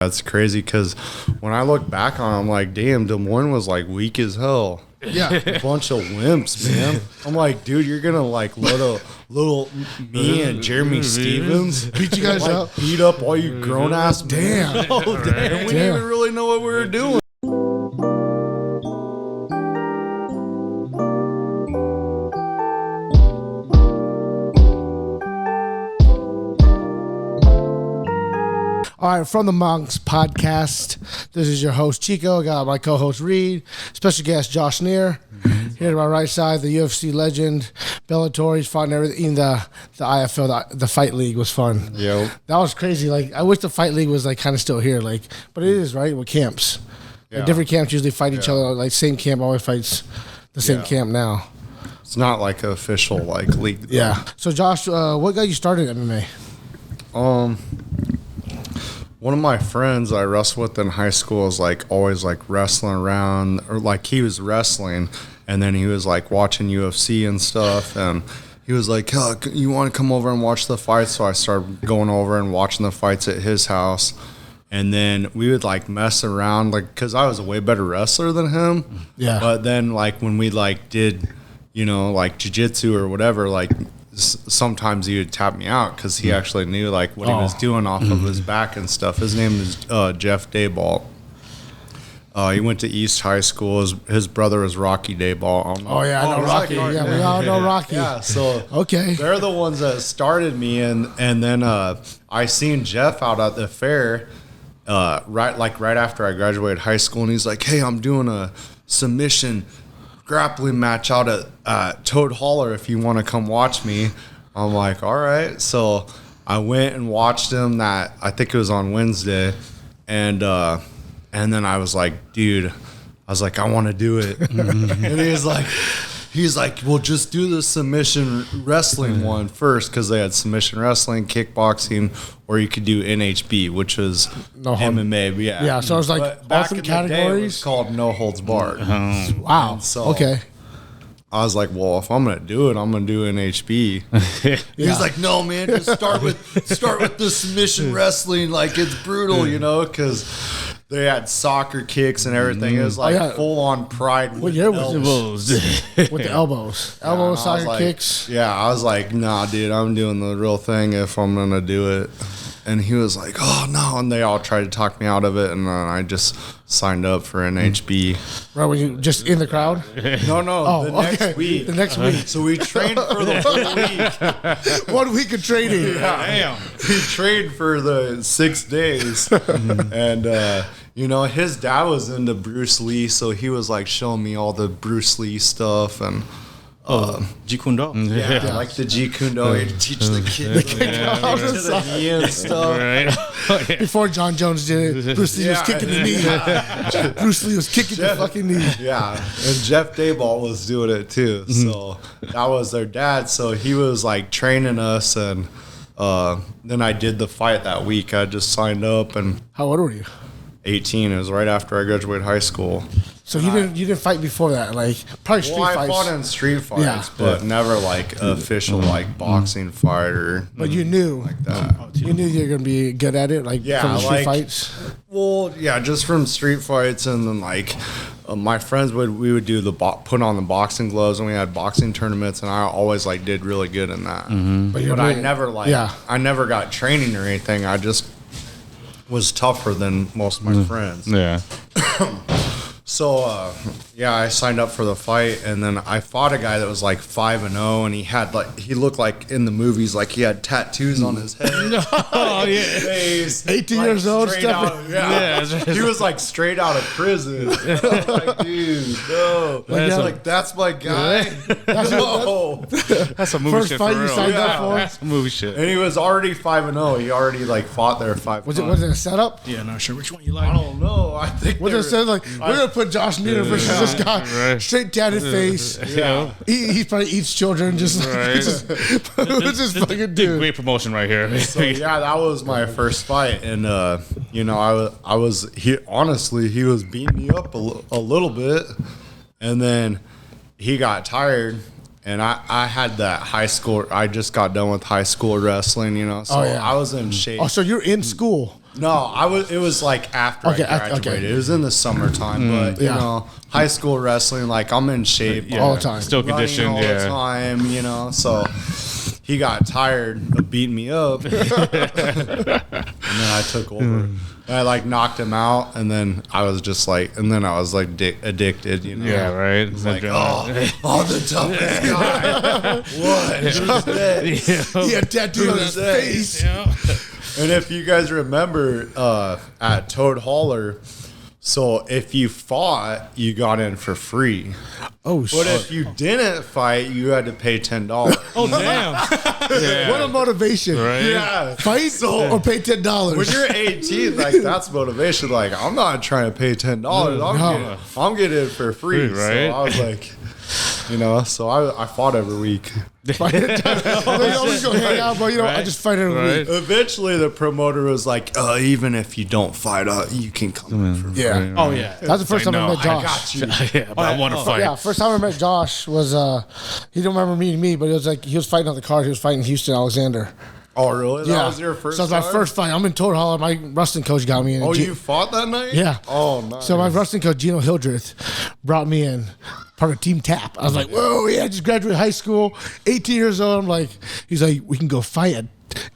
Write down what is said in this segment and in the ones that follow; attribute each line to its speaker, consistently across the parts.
Speaker 1: That's crazy because when I look back on it, I'm like, damn, Des Moines was like weak as hell.
Speaker 2: Yeah.
Speaker 1: A bunch of wimps, man. I'm like, dude, you're gonna like little me and Jeremy Stevens
Speaker 2: beat you guys up,
Speaker 1: beat up all you grown ass.
Speaker 2: Damn.
Speaker 1: Oh, damn. We didn't even really know what we were doing.
Speaker 2: All right, from the Monks podcast, this is your host Chico. I got my co-host Reed, special guest Josh Neer. Here to my right side, the UFC legend, Bellator. He's fought in everything. The IFL, the Fight League was fun.
Speaker 1: Yep.
Speaker 2: That was crazy. Like, I wish the Fight League was like kind of still here. Like, but it is, right, with camps.
Speaker 1: Yeah.
Speaker 2: Like, different camps usually fight each other. Like, same camp always fights the same camp now.
Speaker 1: It's not like an official like league. Though.
Speaker 2: Yeah. So Josh, what got you started in MMA?
Speaker 1: One of my friends I wrestled with in high school was like always like wrestling around, or like he was wrestling and then he was like watching UFC and stuff, and he was like, oh, you want to come over and watch the fights? So I started going over and watching the fights at his house, and then we would like mess around, like, because I was a way better wrestler than him.
Speaker 2: Yeah.
Speaker 1: But then like when we like did, you know, like jiu-jitsu or whatever, like sometimes he would tap me out because he actually knew like what he was doing off of his back and stuff. His name is Jeff Dayball. He went to East High School. His brother was Rocky Dayball.
Speaker 2: Oh yeah, I know Rocky. Yeah, we all know Rocky.
Speaker 1: Yeah, so
Speaker 2: okay,
Speaker 1: they're the ones that started me, and then I seen Jeff out at the fair right after I graduated high school, and he's like, hey, I'm doing a submission grappling match out at Toad Holler if you want to come watch me. I'm like, all right. So I went and watched him. That I think it was on Wednesday, and then I was like, dude, I was like, I want to do it. And he's like, well, just do the submission wrestling one first, because they had submission wrestling, kickboxing, or you could do NHB, which was MMA. But
Speaker 2: yeah. So it was like
Speaker 1: back
Speaker 2: all
Speaker 1: in
Speaker 2: categories.
Speaker 1: The day, it was called No Holds Barred.
Speaker 2: Wow.
Speaker 1: So
Speaker 2: okay.
Speaker 1: I was like, well, if I'm gonna do it, I'm gonna do NHB. He's like, no, man, just start with the submission wrestling. Like, it's brutal, you know, because they had soccer kicks and everything. It was like full on pride.
Speaker 2: What year was it? With the elbows, soccer kicks.
Speaker 1: Yeah, I was like, nah, dude, I'm doing the real thing if I'm gonna do it. And he was like, oh, no. And they all tried to talk me out of it. And then I just signed up for NHB.
Speaker 2: Right, when you just in the crowd?
Speaker 1: No. Next week.
Speaker 2: The next week.
Speaker 1: So we trained for the whole week.
Speaker 2: 1 week of training.
Speaker 1: Yeah. Damn. We trained for the 6 days. And, you know, his dad was into Bruce Lee. So he was like showing me all the Bruce Lee stuff. And
Speaker 3: Jeet Kune Do.
Speaker 1: Yeah, like the Jeet Kune Do, you teach the kid to the knee and stuff.
Speaker 3: Right.
Speaker 2: Before John Jones did it, Bruce Lee was kicking the knee. Bruce Lee was kicking the fucking knee.
Speaker 1: Yeah, and Jeff Dayball was doing it too. So that was their dad. So he was like training us, and then I did the fight that week. I just signed up. And
Speaker 2: how old were you?
Speaker 1: 18. It was right after I graduated high school.
Speaker 2: So you didn't fight before that, like probably street fights.
Speaker 1: I fought in street fights, but never like official like boxing fight or.
Speaker 2: But you knew
Speaker 1: like that.
Speaker 2: You knew you were gonna be good at it, like from the street fights.
Speaker 1: Well, yeah, just from street fights, and then like my friends we would do put on the boxing gloves, and we had boxing tournaments, and I always like did really good in that.
Speaker 2: Mm-hmm.
Speaker 1: But I never I never got training or anything. I just was tougher than most of my friends.
Speaker 3: Yeah.
Speaker 1: So, I signed up for the fight, and then I fought a guy that was like 5-0, and he had he looked like in the movies, like he had tattoos on his head.
Speaker 3: Oh, yeah.
Speaker 1: Face,
Speaker 2: 18 years old,
Speaker 1: he was like straight out of prison. Like, dude, no. That's my guy.
Speaker 3: That's a movie
Speaker 2: first
Speaker 3: shit
Speaker 2: fight
Speaker 3: for
Speaker 2: you
Speaker 3: real.
Speaker 2: signed up for?
Speaker 3: That's a movie shit.
Speaker 1: And he was already 5-0. He already like fought there 5
Speaker 2: Was it a setup?
Speaker 3: Yeah, not sure which one you like.
Speaker 1: I don't know. I think
Speaker 2: was it a setup? Like, we're gonna put Josh Neer versus this guy, straight tatted face.
Speaker 1: Yeah,
Speaker 2: he probably eats children, just who's this fucking dude?
Speaker 3: Great promotion right here.
Speaker 1: So that was my first fight, and you know, I was honestly he was beating me up a little bit, and then he got tired. And I had that high school. I just got done with high school wrestling, you know. So I was in shape.
Speaker 2: Oh, so you're in school?
Speaker 1: No, it was like after I graduated. It was in the summertime, but you know, high school wrestling, like I'm in shape
Speaker 2: all the time,
Speaker 3: still conditioned,
Speaker 1: all the time, you know. So he got tired of beating me up, and then I took over. And I like knocked him out, and then I was just like, addicted, you know.
Speaker 3: Yeah, right.
Speaker 1: It's like, oh, the toughest guy. What? Who's that?
Speaker 2: Yeah, tattoo on his face.
Speaker 3: Yeah.
Speaker 1: And if you guys remember at Toad Holler, so if you fought, you got in for free.
Speaker 2: Oh,
Speaker 1: But
Speaker 2: shit.
Speaker 1: if you didn't fight, you had to pay $10.
Speaker 3: Oh, damn. Yeah.
Speaker 2: What a motivation.
Speaker 3: Right?
Speaker 1: Yeah.
Speaker 2: Fight or pay $10.
Speaker 1: When you're 18, like that's motivation. Like I'm not trying to pay $10. I'm getting it for free.
Speaker 3: Right.
Speaker 1: So I was like, you know, so I fought every week.
Speaker 2: They always go hang out, but you know, I just fight every week.
Speaker 1: Eventually, the promoter was like, even if you don't fight, you can come in for free.
Speaker 2: Yeah.
Speaker 3: Oh, yeah.
Speaker 2: That's the first time I met Josh.
Speaker 1: I got you.
Speaker 3: Yeah, but I want to fight.
Speaker 2: Yeah, first time I met Josh was he didn't remember meeting me, but it was like he was fighting on the card. He was fighting Houston Alexander.
Speaker 1: Oh, really?
Speaker 2: Yeah,
Speaker 1: That was your first
Speaker 2: So it was my
Speaker 1: time?
Speaker 2: first fight. I'm in Toad Holler. My wrestling coach got me in.
Speaker 1: Oh, you fought that night?
Speaker 2: Yeah.
Speaker 1: Oh, nice.
Speaker 2: So my wrestling coach Gino Hildreth brought me in, part of Team Tap. I was like, whoa, yeah, I just graduated high school, 18 years old. I'm like, he's like, we can go fight at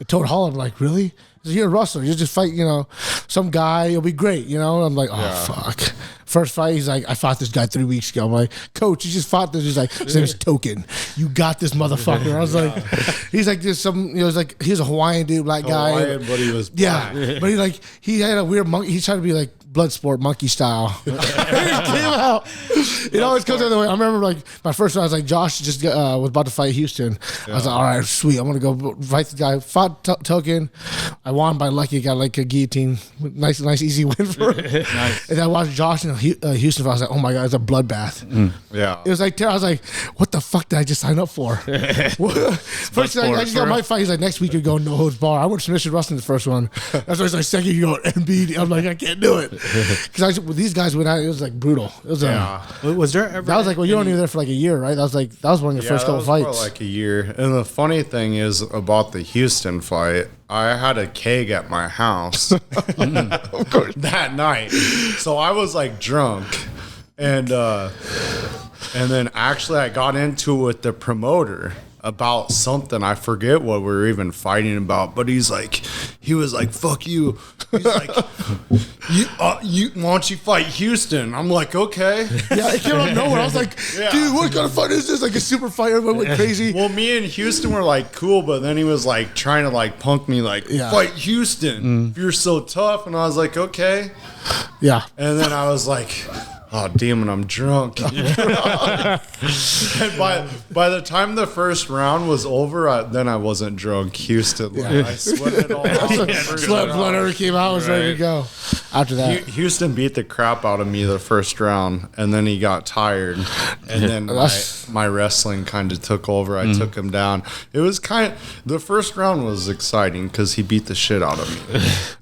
Speaker 2: Toad Holler. I'm like, really? He's like, you're a wrestler. You just fight, you know, some guy. It'll be great, you know. I'm like, fuck. First fight, he's like, I fought this guy 3 weeks ago. I'm like, coach, you just fought this. He's like, his name's Token. You got this motherfucker. I was like, he's like, there's some, you know, he's like, he's a Hawaiian dude, black guy.
Speaker 1: Hawaiian, but he was black.
Speaker 2: Yeah, but he had a weird monkey. He's trying to be like Bloodsport monkey style. He came out. It always comes the other way. I remember like my first one. I was like, Josh just was about to fight Houston. I was like, all right, sweet. I'm gonna go fight the guy. Fought Token. I won by lucky. Got like a guillotine. Nice, easy win for him. Nice. And then I watched Josh and Houston. I was like, oh my god, it's a bloodbath.
Speaker 1: Yeah.
Speaker 2: It was like I was like, what the fuck did I just sign up for? First thing I just got my fight. He's like, next week you're going no holds bar. I went submission wrestling the first one. That's why he's like, second you go MBD. I'm like, I can't do it. Because these guys went out, it was like brutal. It was
Speaker 3: Was there ever?
Speaker 2: that was like, well, you weren't even there for like a year, right? That was one of your first couple
Speaker 1: that was
Speaker 2: fights.
Speaker 1: for like a year. And the funny thing is about the Houston fight, I had a keg at my house that night. So I was like drunk. And then actually I got into it with the promoter about something. I forget what we were even fighting about, but he was like, fuck you. He's like, why don't you fight Houston? I'm like, okay.
Speaker 2: Yeah, it came out of nowhere. I was like, dude, what kind of fight is this? Like a super fight, everyone went crazy.
Speaker 1: Well, me and Houston were like cool, but then he was like trying to like punk me, like, fight Houston if you're so tough. And I was like, okay.
Speaker 2: Yeah.
Speaker 1: And then I was like, oh, damn it, I'm drunk. And by the time the first round was over, then I wasn't drunk. Houston, I sweated all out.
Speaker 2: Blood already came out, was ready to go. After that.
Speaker 1: Houston beat the crap out of me the first round, and then he got tired. And then my wrestling kind of took over. I took him down. It was the first round was exciting because he beat the shit out of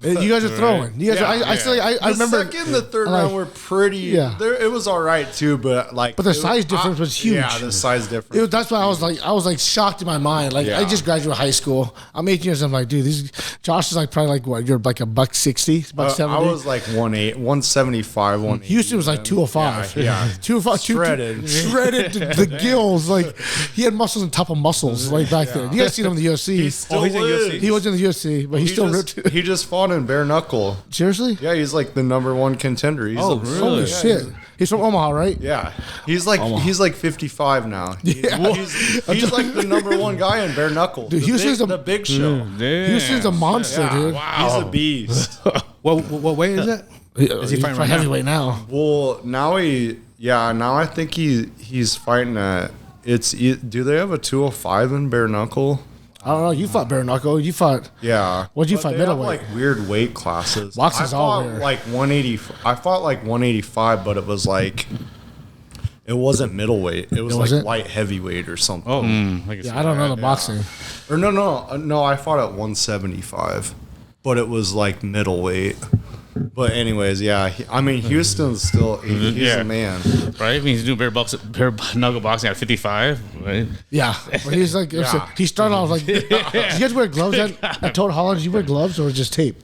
Speaker 1: me.
Speaker 2: You guys are throwing. You guys I remember.
Speaker 1: The second, the third round were pretty.
Speaker 2: Yeah.
Speaker 1: It was all right too, but like.
Speaker 2: But the size difference was huge.
Speaker 1: Yeah, the size difference.
Speaker 2: That's why I was like shocked in my mind. Like I just graduated high school. I'm 18 years. I'm like, dude, Josh is like probably like what? You're like $160, $170.
Speaker 1: I was like 175, 180.
Speaker 2: Houston was like 205.
Speaker 1: Yeah.
Speaker 2: 205,
Speaker 1: Shredded.
Speaker 2: Shredded the gills. Like he had muscles on top of muscles like back then. You guys seen him in the UFC.
Speaker 3: He's in UFC.
Speaker 2: He was in the UFC, but he's still ripped.
Speaker 1: He just fought in bare knuckle.
Speaker 2: Seriously?
Speaker 1: Yeah, he's like the #1 contender. He's
Speaker 2: Holy shit. He's from Omaha, right?
Speaker 1: Yeah, he's like 55 now.
Speaker 2: Yeah.
Speaker 1: He's like the #1 guy in bare knuckle.
Speaker 2: Dude, Houston's
Speaker 1: the big show.
Speaker 2: Houston's a monster, dude.
Speaker 1: He's a beast.
Speaker 3: What weight is it? Is he fighting right now?
Speaker 2: Heavyweight now?
Speaker 1: Well, now I think he's fighting at do they have a 205 in bare knuckle?
Speaker 2: I don't know. You fought bare knuckle. You fought.
Speaker 1: Yeah.
Speaker 2: What'd you
Speaker 1: But
Speaker 2: fight?
Speaker 1: they have,
Speaker 2: Middleweight.
Speaker 1: like weird weight classes.
Speaker 2: Boxing's
Speaker 1: I
Speaker 2: all
Speaker 1: fought
Speaker 2: weird.
Speaker 1: like 180. I fought like 185, but it was like it wasn't middleweight. It was
Speaker 2: wasn't?
Speaker 1: like light heavyweight or something.
Speaker 3: Oh,
Speaker 2: Yeah, I don't know the boxing.
Speaker 1: Or no. I fought at 175, but it was like middleweight. But anyways, yeah. Houston's still he's a man.
Speaker 3: right? I mean, he's doing bare knuckle boxing at 55, right?
Speaker 2: Yeah, but he's like, he started off like, did you guys wear gloves at Toad Holler? Did you wear gloves or just tape?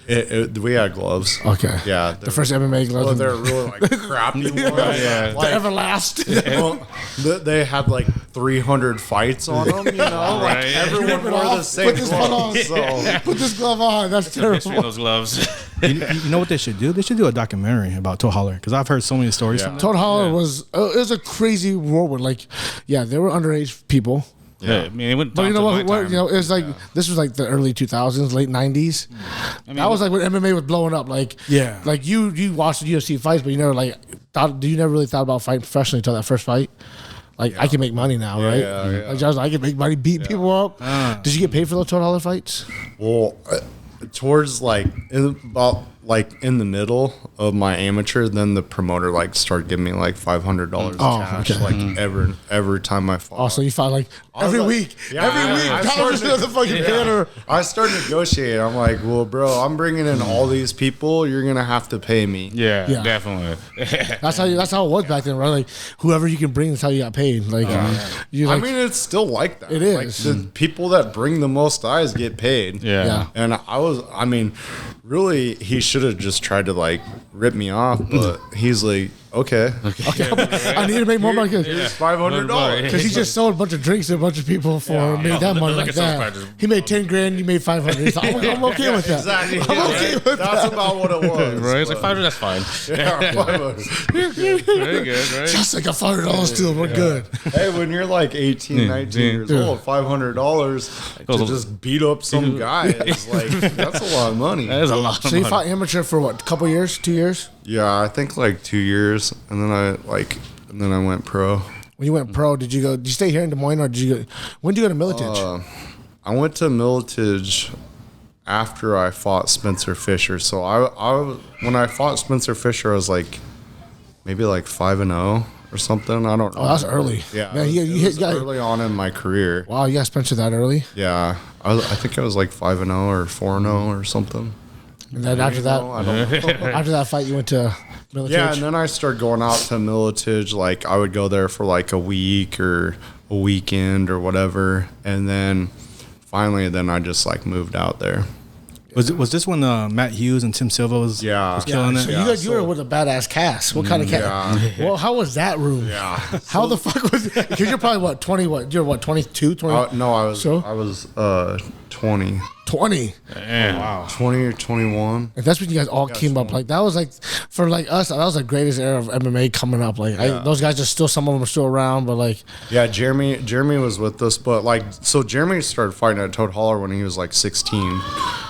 Speaker 1: We had gloves.
Speaker 2: Okay.
Speaker 1: Yeah.
Speaker 2: The first MMA gloves.
Speaker 1: Oh, they're really like crappy ones.
Speaker 3: Yeah.
Speaker 2: The Everlast.
Speaker 1: Well, they had like 300 fights on them, you know? Like
Speaker 3: Right.
Speaker 1: everyone wore the same
Speaker 2: Put this one on.
Speaker 1: gloves. So.
Speaker 2: Put this glove on. That's
Speaker 3: History of
Speaker 2: terrible.
Speaker 3: those gloves.
Speaker 4: You know what they should do? They should do a documentary about Toad Holler because I've heard so many stories from them.
Speaker 2: Toad Holler was it was a crazy whirlwind. Like, yeah, they were underage people.
Speaker 3: Yeah, I mean, it went
Speaker 2: But you know
Speaker 3: down to
Speaker 2: what?
Speaker 3: my time.
Speaker 2: You know, it was like this was like the early 2000s, late 90s.
Speaker 3: I mean,
Speaker 2: That was like when MMA was blowing up. Like,
Speaker 4: Yeah.
Speaker 2: like you watched the UFC fights, but you never like thought. You never really thought about fighting professionally until that first fight. Like, I can make money now, right?
Speaker 1: yeah.
Speaker 2: Like, Josh, I can make money, beat people up. Did you get paid for those Toad Holler fights?
Speaker 1: Well, towards like in the middle of my amateur, then the promoter like started giving me like $500 cash,
Speaker 2: okay.
Speaker 1: like every time I fought.
Speaker 2: Also, you fought like every
Speaker 1: like-
Speaker 2: week.
Speaker 1: Yeah,
Speaker 2: every week.
Speaker 1: I
Speaker 2: Tyler
Speaker 1: started-
Speaker 2: was the fucking banner.
Speaker 1: I started negotiating. I'm like, well, bro, I'm bringing in all these people. You're gonna have to pay me.
Speaker 3: Yeah,
Speaker 2: Yeah.
Speaker 3: definitely.
Speaker 2: That's how it was back then, right? Like whoever you can bring is how you got paid. Like, you like,
Speaker 1: I mean, it's still like that.
Speaker 2: It
Speaker 1: Like,
Speaker 2: is.
Speaker 1: the people that bring the most eyes get paid.
Speaker 3: Yeah.
Speaker 2: Yeah.
Speaker 1: And I mean, really, he should have just tried to like rip me off, but he's like, okay.
Speaker 2: I need to make more money
Speaker 1: Here's $500.
Speaker 2: because he just sold a bunch of drinks to a bunch of people for made that money
Speaker 3: Look
Speaker 2: like
Speaker 3: at those
Speaker 2: that.
Speaker 3: prices.
Speaker 2: He made 10 grand. You made 500. He's like, I'm okay with that.
Speaker 1: Exactly.
Speaker 2: I'm okay with
Speaker 1: That's about what it was.
Speaker 3: Right? It's like
Speaker 1: but-
Speaker 3: $500, that's fine.
Speaker 1: Yeah,
Speaker 3: Very good, right?
Speaker 2: Just like $500 too. We're good.
Speaker 1: Hey, when you're like 18, 19 years old, $500 to just beat up some guy is like, that's a lot of money.
Speaker 3: That is a lot of
Speaker 2: So you
Speaker 3: money.
Speaker 2: fought amateur for what? A couple years? 2 years?
Speaker 1: Yeah, I think like 2 years, and then I went pro.
Speaker 2: When you went pro, did you stay here in Des Moines or did you go? When did you go to Miletich?
Speaker 1: I went to Miletich after I fought Spencer Fisher. So when I fought Spencer Fisher, I was like maybe like 5-0 or something. I don't know.
Speaker 2: Oh, that's early.
Speaker 1: Yeah,
Speaker 2: Man,
Speaker 1: it
Speaker 2: you
Speaker 1: was
Speaker 2: hit guy.
Speaker 1: early on in my career.
Speaker 2: Wow, you got Spencer that early.
Speaker 1: Yeah, I think I was like 5-0 or 4-0 or something.
Speaker 2: And then after that,
Speaker 1: I don't know.
Speaker 2: after that fight, you went to Miletich.
Speaker 1: Yeah, and then I started going out to Miletich. Like I would go there for like a week or a weekend or whatever, and then finally, I just like moved out there.
Speaker 4: Was this when Matt Hughes and Tim Silva was killing
Speaker 2: So
Speaker 4: it?
Speaker 2: you were with a badass cast. What kind of cast? Well, how was that room?
Speaker 1: Yeah.
Speaker 2: How the fuck was it? Because you're probably what, 20, what? You're what, 22, 20?
Speaker 1: No, I was
Speaker 2: So?
Speaker 1: 20.
Speaker 2: 20.
Speaker 3: Wow.
Speaker 1: 20 or 21.
Speaker 2: And that's when you guys all came up. Like, that was like, for like us, that was the greatest era of MMA coming up. Like, those guys are still, some of them are still around, but like,
Speaker 1: Yeah, Jeremy was with us, but like, so Jeremy started fighting at Toad Holler when he was like 16.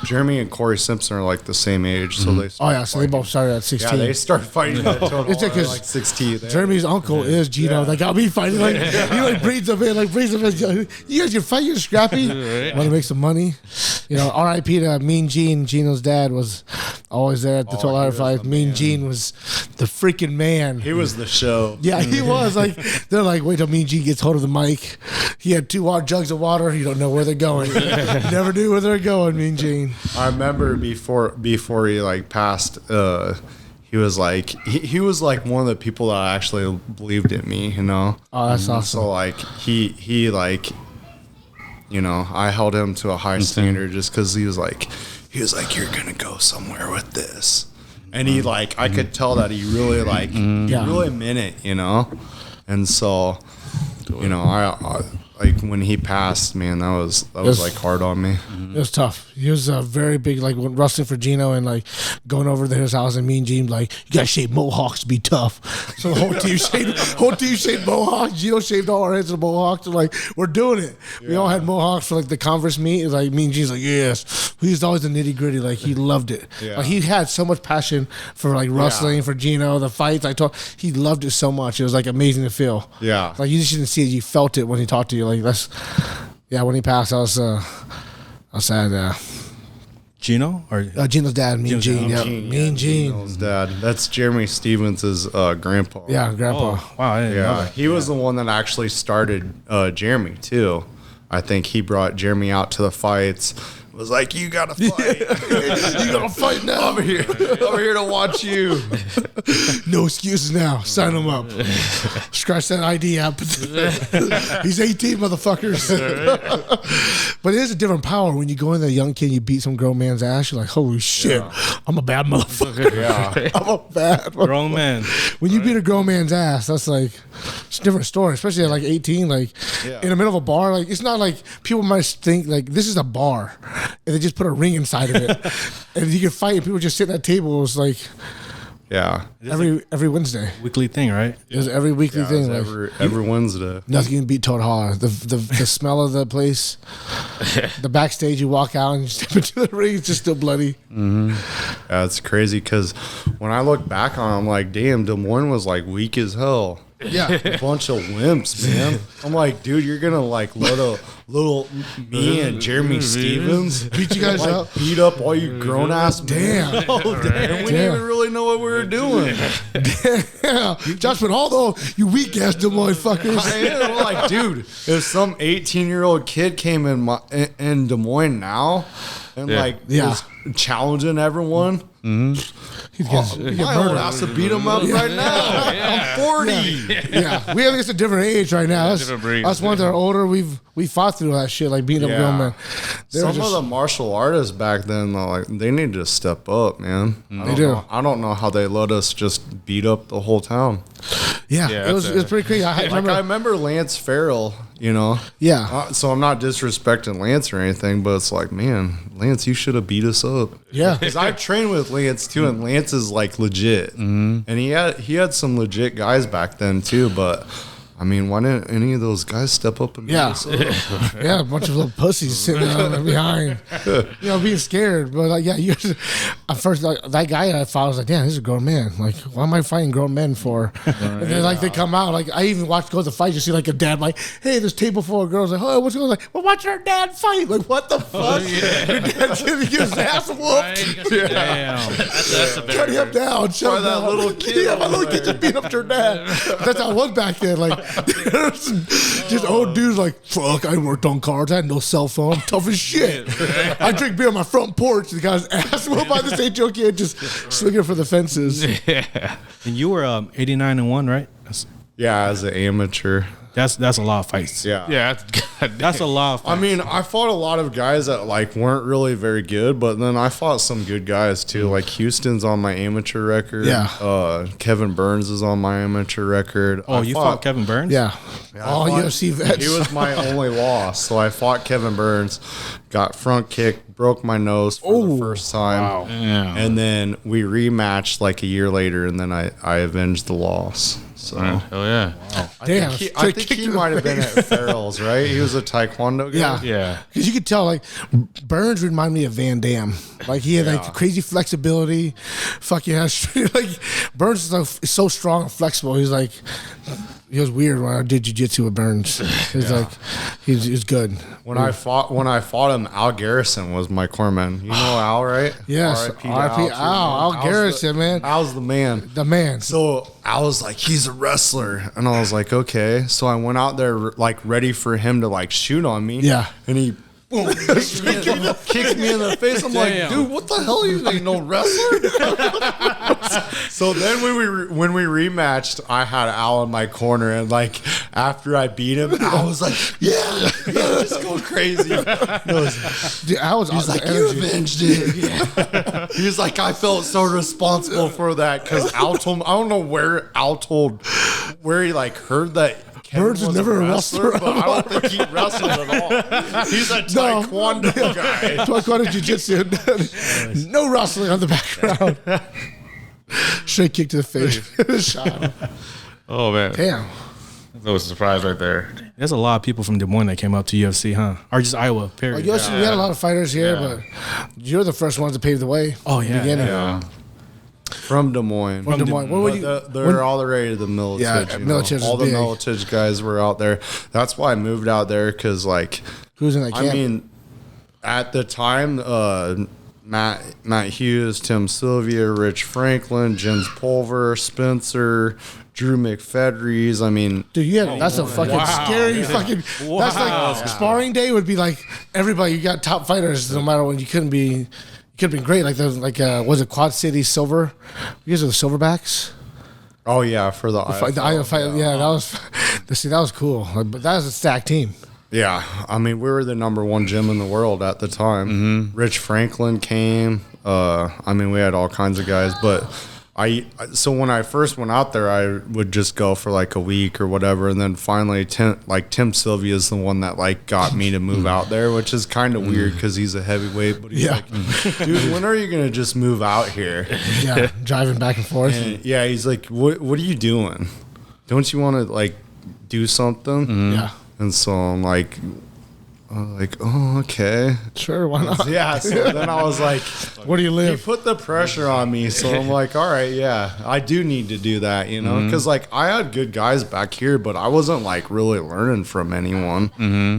Speaker 1: Jeremy and Corey Simpson are like the same age, so they.
Speaker 2: oh yeah, so they both started at 16.
Speaker 1: Yeah, they started fighting at Toad
Speaker 2: It's
Speaker 1: Holler
Speaker 2: because
Speaker 1: at like 16. They-
Speaker 2: Jeremy's uncle is Gino. That got me fighting. Like, he like breeds him in. You guys can fight. You're scrappy. Want to make some money. You know, R.I.P. to Mean Gene. Gino's dad was always there at the Total Hour fight. Mean Gene was the freaking man.
Speaker 1: He was the show.
Speaker 2: Yeah, he was. Like, they're like, wait till Mean Gene gets hold of the mic. He had 2 jugs of water. You don't know where they're going. You never knew where they're going, Mean Gene.
Speaker 1: I remember before he like passed, he was like he was like one of the people that actually believed in me, you know.
Speaker 2: Oh, that's awesome.
Speaker 1: So like he like, you know, I held him to a high standard just because he was like you're gonna go somewhere with this, and he like I could tell that he really like he really meant it, you know, and so you know I like when he passed, man, that was like hard on me.
Speaker 2: It was tough. He was very big, like when wrestling for Gino and like going over to his house and Mean Gene like, you gotta shave mohawks to be tough. So the whole team shaved mohawks. Gino shaved all our heads with mohawks. And like, we're doing it. We all had mohawks for like the Converse meet. It's like Mean Gene's like, yes. He was always the nitty gritty. Like he loved it.
Speaker 1: Yeah.
Speaker 2: Like he had so much passion for like wrestling, for Gino, the fights. He loved it so much. It was like amazing to feel.
Speaker 1: Yeah.
Speaker 2: Like you just didn't see it. You felt it when he talked to you. Like when he passed, I was sad.
Speaker 4: Gino or
Speaker 2: Gino's dad, Mean Gene. Yeah, Mean Gene.
Speaker 1: Gino's dad. That's Jeremy Stevens' grandpa.
Speaker 2: Yeah, grandpa.
Speaker 4: oh wow, I didn't know
Speaker 1: Yeah,
Speaker 4: that.
Speaker 1: he was the one that actually started Jeremy too. I think he brought Jeremy out to the fights. was like, "You gotta fight.
Speaker 2: You gotta fight now.
Speaker 1: I'm here to watch you."
Speaker 2: No excuses now. Sign him up. Scratch that ID up. He's 18, motherfuckers. But it is a different power when you go in there, young kid, you beat some grown man's ass. You're like, holy shit, I'm a bad motherfucker.
Speaker 1: Yeah.
Speaker 2: I'm a bad motherfucker.
Speaker 4: Grown man.
Speaker 2: When you beat a grown man's ass, that's like, it's a different story, especially at like 18, like in the middle of a bar. Like, it's not like people might think like this is a bar and they just put a ring inside of it and you can fight and people just sit at tables like every Wednesday.
Speaker 4: Weekly thing, right?
Speaker 2: It was every weekly thing.
Speaker 1: Like, every Wednesday.
Speaker 2: Nothing can beat Toad Holler. The smell of the place, the backstage, you walk out and you step into the ring, it's just still bloody.
Speaker 1: Mm-hmm. Yeah, it's crazy because when I look back on it, I'm like, damn, Des Moines was like weak as hell.
Speaker 2: Yeah.
Speaker 1: A bunch of wimps, man. I'm like, dude, you're gonna like let a little me and Jeremy Stevens
Speaker 2: Beat you guys
Speaker 1: like,
Speaker 2: up?
Speaker 1: beat up all you grown ass
Speaker 2: Damn.
Speaker 1: men. And we didn't even really know what we were doing.
Speaker 2: Yeah. Josh went, although you weak ass Des Moines fuckers.
Speaker 1: I'm like, dude, if some 18-year-old kid came in Des Moines now and was challenging everyone.
Speaker 2: Mm-hmm.
Speaker 1: My old ass to beat him up right now. I'm 40.
Speaker 2: Yeah, we have it's a different age right now.
Speaker 3: different breed.
Speaker 2: Us ones that are older, we fought through that shit, like beating up grown men.
Speaker 1: Some of the martial artists back then, though, like they need to step up, man.
Speaker 2: They do.
Speaker 1: I don't know how they let us just beat up the whole town.
Speaker 2: Yeah, it was pretty crazy. I
Speaker 1: remember Lance Farrell, you know.
Speaker 2: Yeah.
Speaker 1: So I'm not disrespecting Lance or anything, but it's like, man, Lance, you should have beat us up.
Speaker 2: Yeah.
Speaker 1: Because I trained with Lance too, and Lance is like legit, and he had some legit guys back then too. But I mean, why didn't any of those guys step up and beat us up?
Speaker 2: Yeah, a bunch of little pussies sitting there behind, being scared. But like, you at first, like, that guy I fought, I was like, damn, this is a grown man. Like, what am I fighting grown men for? And then like they come out, like I even watched go to the fight. You see like a dad, like, hey, this table full of girls. Like, oh, what's going on? Like, well, watch your dad fight. Like, what the fuck? Your dad's gonna get his ass whooped.
Speaker 4: Damn.
Speaker 3: That's a
Speaker 2: Cut him down. Shut him
Speaker 1: that
Speaker 2: down.
Speaker 1: little kid
Speaker 2: Yeah, my
Speaker 1: over
Speaker 2: little kid just beat up your dad. That's how it was back then. Like, just old dudes like, fuck, I worked on cars. I had no cell phone. I'm tough as shit. I drink beer on my front porch. The guy's ass whooped by this 8-year-old kid just swinging for the fences.
Speaker 4: Yeah. And you were 89-1, right?
Speaker 1: Yeah, as an amateur.
Speaker 4: That's a lot of fights.
Speaker 1: Yeah.
Speaker 4: That's a lot of fights.
Speaker 1: I mean, I fought a lot of guys that like weren't really very good, but then I fought some good guys too. Like Houston's on my amateur record.
Speaker 2: Yeah.
Speaker 1: Kevin Burns is on my amateur record.
Speaker 4: Oh, you fought Kevin Burns?
Speaker 2: Yeah.
Speaker 1: I
Speaker 2: All
Speaker 1: fought-
Speaker 2: UFC vets.
Speaker 1: He was my only loss. So I fought Kevin Burns, got front kick, broke my nose for the first time.
Speaker 2: Wow.
Speaker 3: Yeah.
Speaker 1: And then we rematched like a year later, and then I avenged the loss. So
Speaker 3: Oh yeah.
Speaker 2: Damn.
Speaker 1: I think he might have been at Farrell's, right? He was a Taekwondo guy.
Speaker 2: Yeah.
Speaker 3: Yeah.
Speaker 2: Because you could tell, like, Burns reminded me of Van Damme. Like, he had, like, crazy flexibility. Fucking like, Burns is so strong and flexible. He's like, he was weird when I did jiu-jitsu with Burns. He's like, he's good.
Speaker 1: When I fought him, Al Garrison was my corpsman. You know Al, right?
Speaker 2: Yes.
Speaker 1: R.I.P.
Speaker 2: R.I.P. Al
Speaker 1: Al's
Speaker 2: Garrison, man.
Speaker 1: Al's the man.
Speaker 2: The man.
Speaker 1: So I was like, he's a wrestler, and I was like, okay. So I went out there like ready for him to like shoot on me.
Speaker 2: Yeah.
Speaker 1: And he boom, kicked me in the face. I'm like, dude, what the hell? You ain't no wrestler. So then when we rematched, I had Al in my corner, and like after I beat him, Al was like, yeah, just go crazy.
Speaker 2: Dude,
Speaker 1: He's like, you avenged it. Yeah. He was like, I felt so responsible for that because Al told me, I don't know where he like heard that.
Speaker 2: Burns was never a wrestler,
Speaker 1: but I don't think he wrestled at all. He's a Taekwondo guy.
Speaker 2: Taekwondo jiu-jitsu. No wrestling on the background. Straight kick to the face. Shot.
Speaker 3: Oh man.
Speaker 2: Damn.
Speaker 3: That was a surprise right there.
Speaker 4: There's a lot of people from Des Moines that came up to UFC, huh? Or just Iowa, period.
Speaker 2: We had a lot of fighters here, but you're the first ones to pave the way.
Speaker 4: Oh,
Speaker 2: in the
Speaker 4: yeah.
Speaker 2: beginning.
Speaker 3: Yeah.
Speaker 1: From Des Moines.
Speaker 2: From Des Moines. What would
Speaker 1: But
Speaker 2: you?
Speaker 1: they're all the way to the Miletich.
Speaker 2: Yeah,
Speaker 1: you know?
Speaker 2: Miletich is
Speaker 1: all the
Speaker 2: big.
Speaker 1: Miletich guys were out there. That's why I moved out there because, like,
Speaker 2: Who's in that camp?
Speaker 1: I mean, at the time, Matt Hughes, Tim Silvia, Rich Franklin, Jens Pulver, Spencer, Drew McFedries. I mean,
Speaker 2: dude, that's a fucking scary fucking. That's like sparring day would be like everybody. You got top fighters, no matter when you couldn't be. You could have been great. Was it Quad City Silver? You guys are the Silverbacks.
Speaker 1: Oh yeah, for the
Speaker 2: IFL fight. Yeah, that was. That was cool. But that was a stacked team.
Speaker 1: Yeah, I mean, we were the number one gym in the world at the time.
Speaker 3: Mm-hmm.
Speaker 1: Rich Franklin came. I mean, we had all kinds of guys, but so when I first went out there, I would just go for like a week or whatever, and then finally, Tim Sylvia is the one that like got me to move out there, which is kind of weird because he's a heavyweight. But he's like, dude, when are you gonna just move out here?
Speaker 2: Yeah, driving back and forth.
Speaker 1: And, yeah, he's like, what are you doing? Don't you want to like do something?
Speaker 2: Mm-hmm. Yeah.
Speaker 1: And so I'm like, oh, okay.
Speaker 2: Sure, why not?
Speaker 1: Yeah, so then I was like,
Speaker 2: where do you
Speaker 1: he
Speaker 2: live?
Speaker 1: put the pressure on me. So I'm like, all right, yeah, I do need to do that, you know? Because, like, I had good guys back here, but I wasn't, like, really learning from anyone.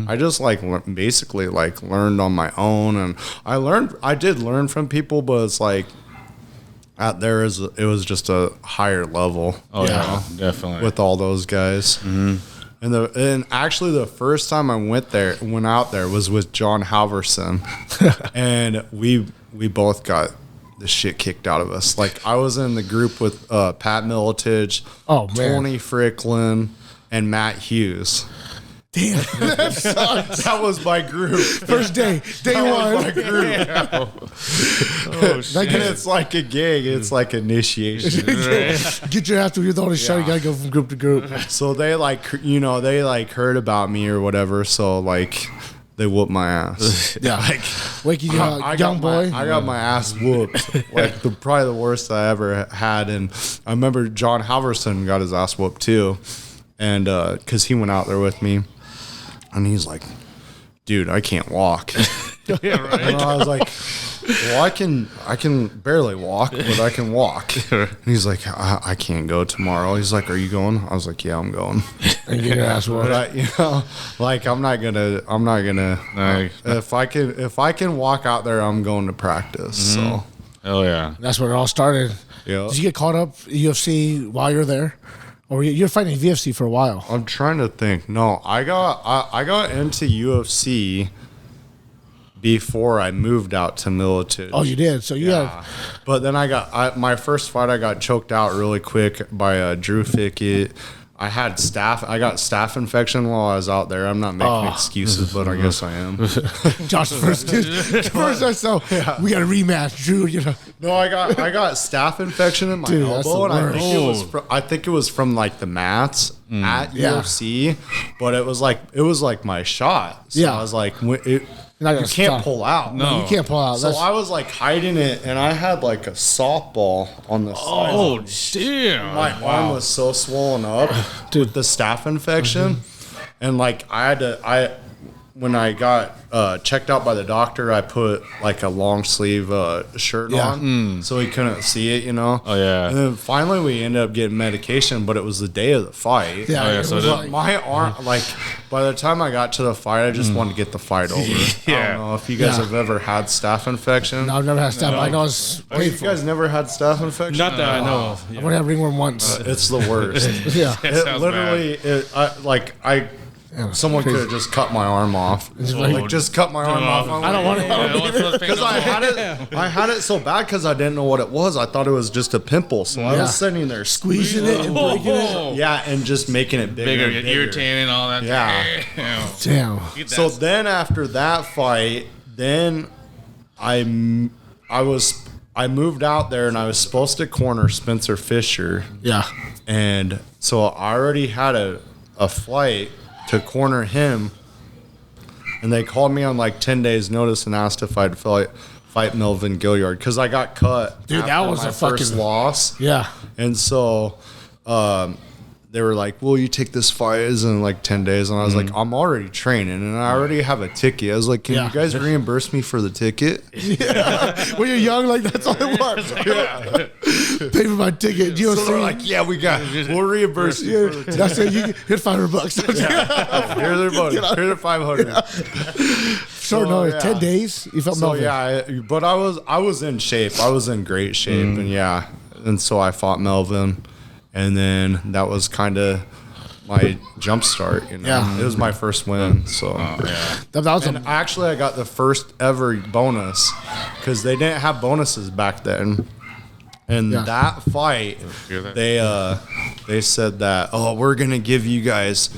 Speaker 1: I just, like, basically, like, learned on my own. And I did learn from people, but it's like, it was just a higher level.
Speaker 3: Oh, yeah, definitely.
Speaker 1: With all those guys. And actually the first time I went out there was with John Halverson, and we both got the shit kicked out of us. Like, I was in the group with Pat Miletich, Tony Fricklin, and Matt Hughes.
Speaker 2: Damn, that sucks.
Speaker 1: That was my group.
Speaker 2: First day one.
Speaker 1: Was my group.
Speaker 3: Oh shit!
Speaker 1: And it's like a gig. It's like initiation.
Speaker 2: Get your ass to your own show. You gotta go from group to group.
Speaker 1: So they heard about me or whatever. So like, they whooped my ass.
Speaker 2: Yeah, like waking you up, young boy.
Speaker 1: I got my ass whooped. Like probably the worst I ever had. And I remember John Halverson got his ass whooped too, and because he went out there with me. And he's like, dude, I can't walk.
Speaker 3: Yeah, right.
Speaker 1: And I was like, well, I can barely walk, but I can walk. And he's like, I can't go tomorrow. He's like, are you going? I was like, yeah, I'm going.
Speaker 2: And get your ass whooped.
Speaker 1: But like, I'm not gonna. If I can walk out there, I'm going to practice. So.
Speaker 3: Oh yeah.
Speaker 2: That's where it all started.
Speaker 1: Yeah.
Speaker 2: Did you get caught up UFC while you're there? Or you're fighting VFC for a while?
Speaker 1: I'm trying to think. No, I got into UFC before I moved out to Miletich.
Speaker 2: Oh, you did? So you had...
Speaker 1: But then my first fight, I got choked out really quick by Drew Fickett. I got staph infection while I was out there. I'm not making excuses, but I guess I am.
Speaker 2: Josh first so we got a rematch, Drew. You know.
Speaker 1: No, I got staph infection in my elbow, and I think it was from like the mats at UFC, but it was like my shot. So I was like, you can't pull out.
Speaker 2: No, you can't pull out.
Speaker 1: So I was like hiding it, and I had like a softball on the side.
Speaker 3: Oh, damn.
Speaker 1: My arm was so swollen up with the staph infection. And like when I got checked out by the doctor, I put like a long sleeve shirt on so he couldn't see it, you know?
Speaker 3: Oh, yeah.
Speaker 1: And then finally we ended up getting medication, but it was the day of the fight.
Speaker 2: Yeah,
Speaker 3: oh, yeah. So
Speaker 1: Like, my arm, like, by the time I got to the fight, I just wanted to get the fight over. I don't know if you guys have ever had staph infection.
Speaker 2: No, I've never had staph. I know it's painful.
Speaker 1: You guys never had staph infection?
Speaker 3: Not that I know of.
Speaker 2: I've only had ringworm once.
Speaker 1: It's the worst.
Speaker 2: Yeah.
Speaker 1: Someone could have just cut my arm off. Just cut my arm off.
Speaker 2: I don't want to.
Speaker 1: Because I had it so bad because I didn't know what it was. I thought it was just a pimple. So I was sitting there
Speaker 2: squeezing it and breaking it.
Speaker 1: Yeah, and just making it bigger and bigger.
Speaker 3: Irritating and all that.
Speaker 1: Yeah.
Speaker 2: Damn.
Speaker 1: So then after that fight, then I moved out there and I was supposed to corner Spencer Fisher.
Speaker 2: Yeah.
Speaker 1: And so I already had a flight to corner him, and they called me on like 10 days notice and asked if I'd fight Melvin Gilliard because I got cut.
Speaker 2: Dude, that was
Speaker 1: my
Speaker 2: a
Speaker 1: first
Speaker 2: fucking
Speaker 1: loss.
Speaker 2: Yeah.
Speaker 1: And so they were like, "Will you take this fight in like 10 days?" And I was like, "I'm already training and I already have a ticket." I was like, "Can you guys reimburse me for the ticket?"
Speaker 2: Yeah. When you're young, like that's all I want.
Speaker 1: Yeah.
Speaker 2: Pay for my ticket.
Speaker 1: So they're like, "Yeah, we'll reimburse you." For the ticket.
Speaker 2: That's it. You hit $500.
Speaker 1: Yeah. Here's their money. Here's their $500.
Speaker 2: short notice. 10 days. You felt Melvin.
Speaker 1: Yeah, but I was in shape. I was in great shape, and so I fought Melvin, and then that was kind of my jump start. It was my first win. So
Speaker 2: That was
Speaker 1: and actually, I got the first ever bonus because they didn't have bonuses back then. And that fight, they said that, we're gonna give you guys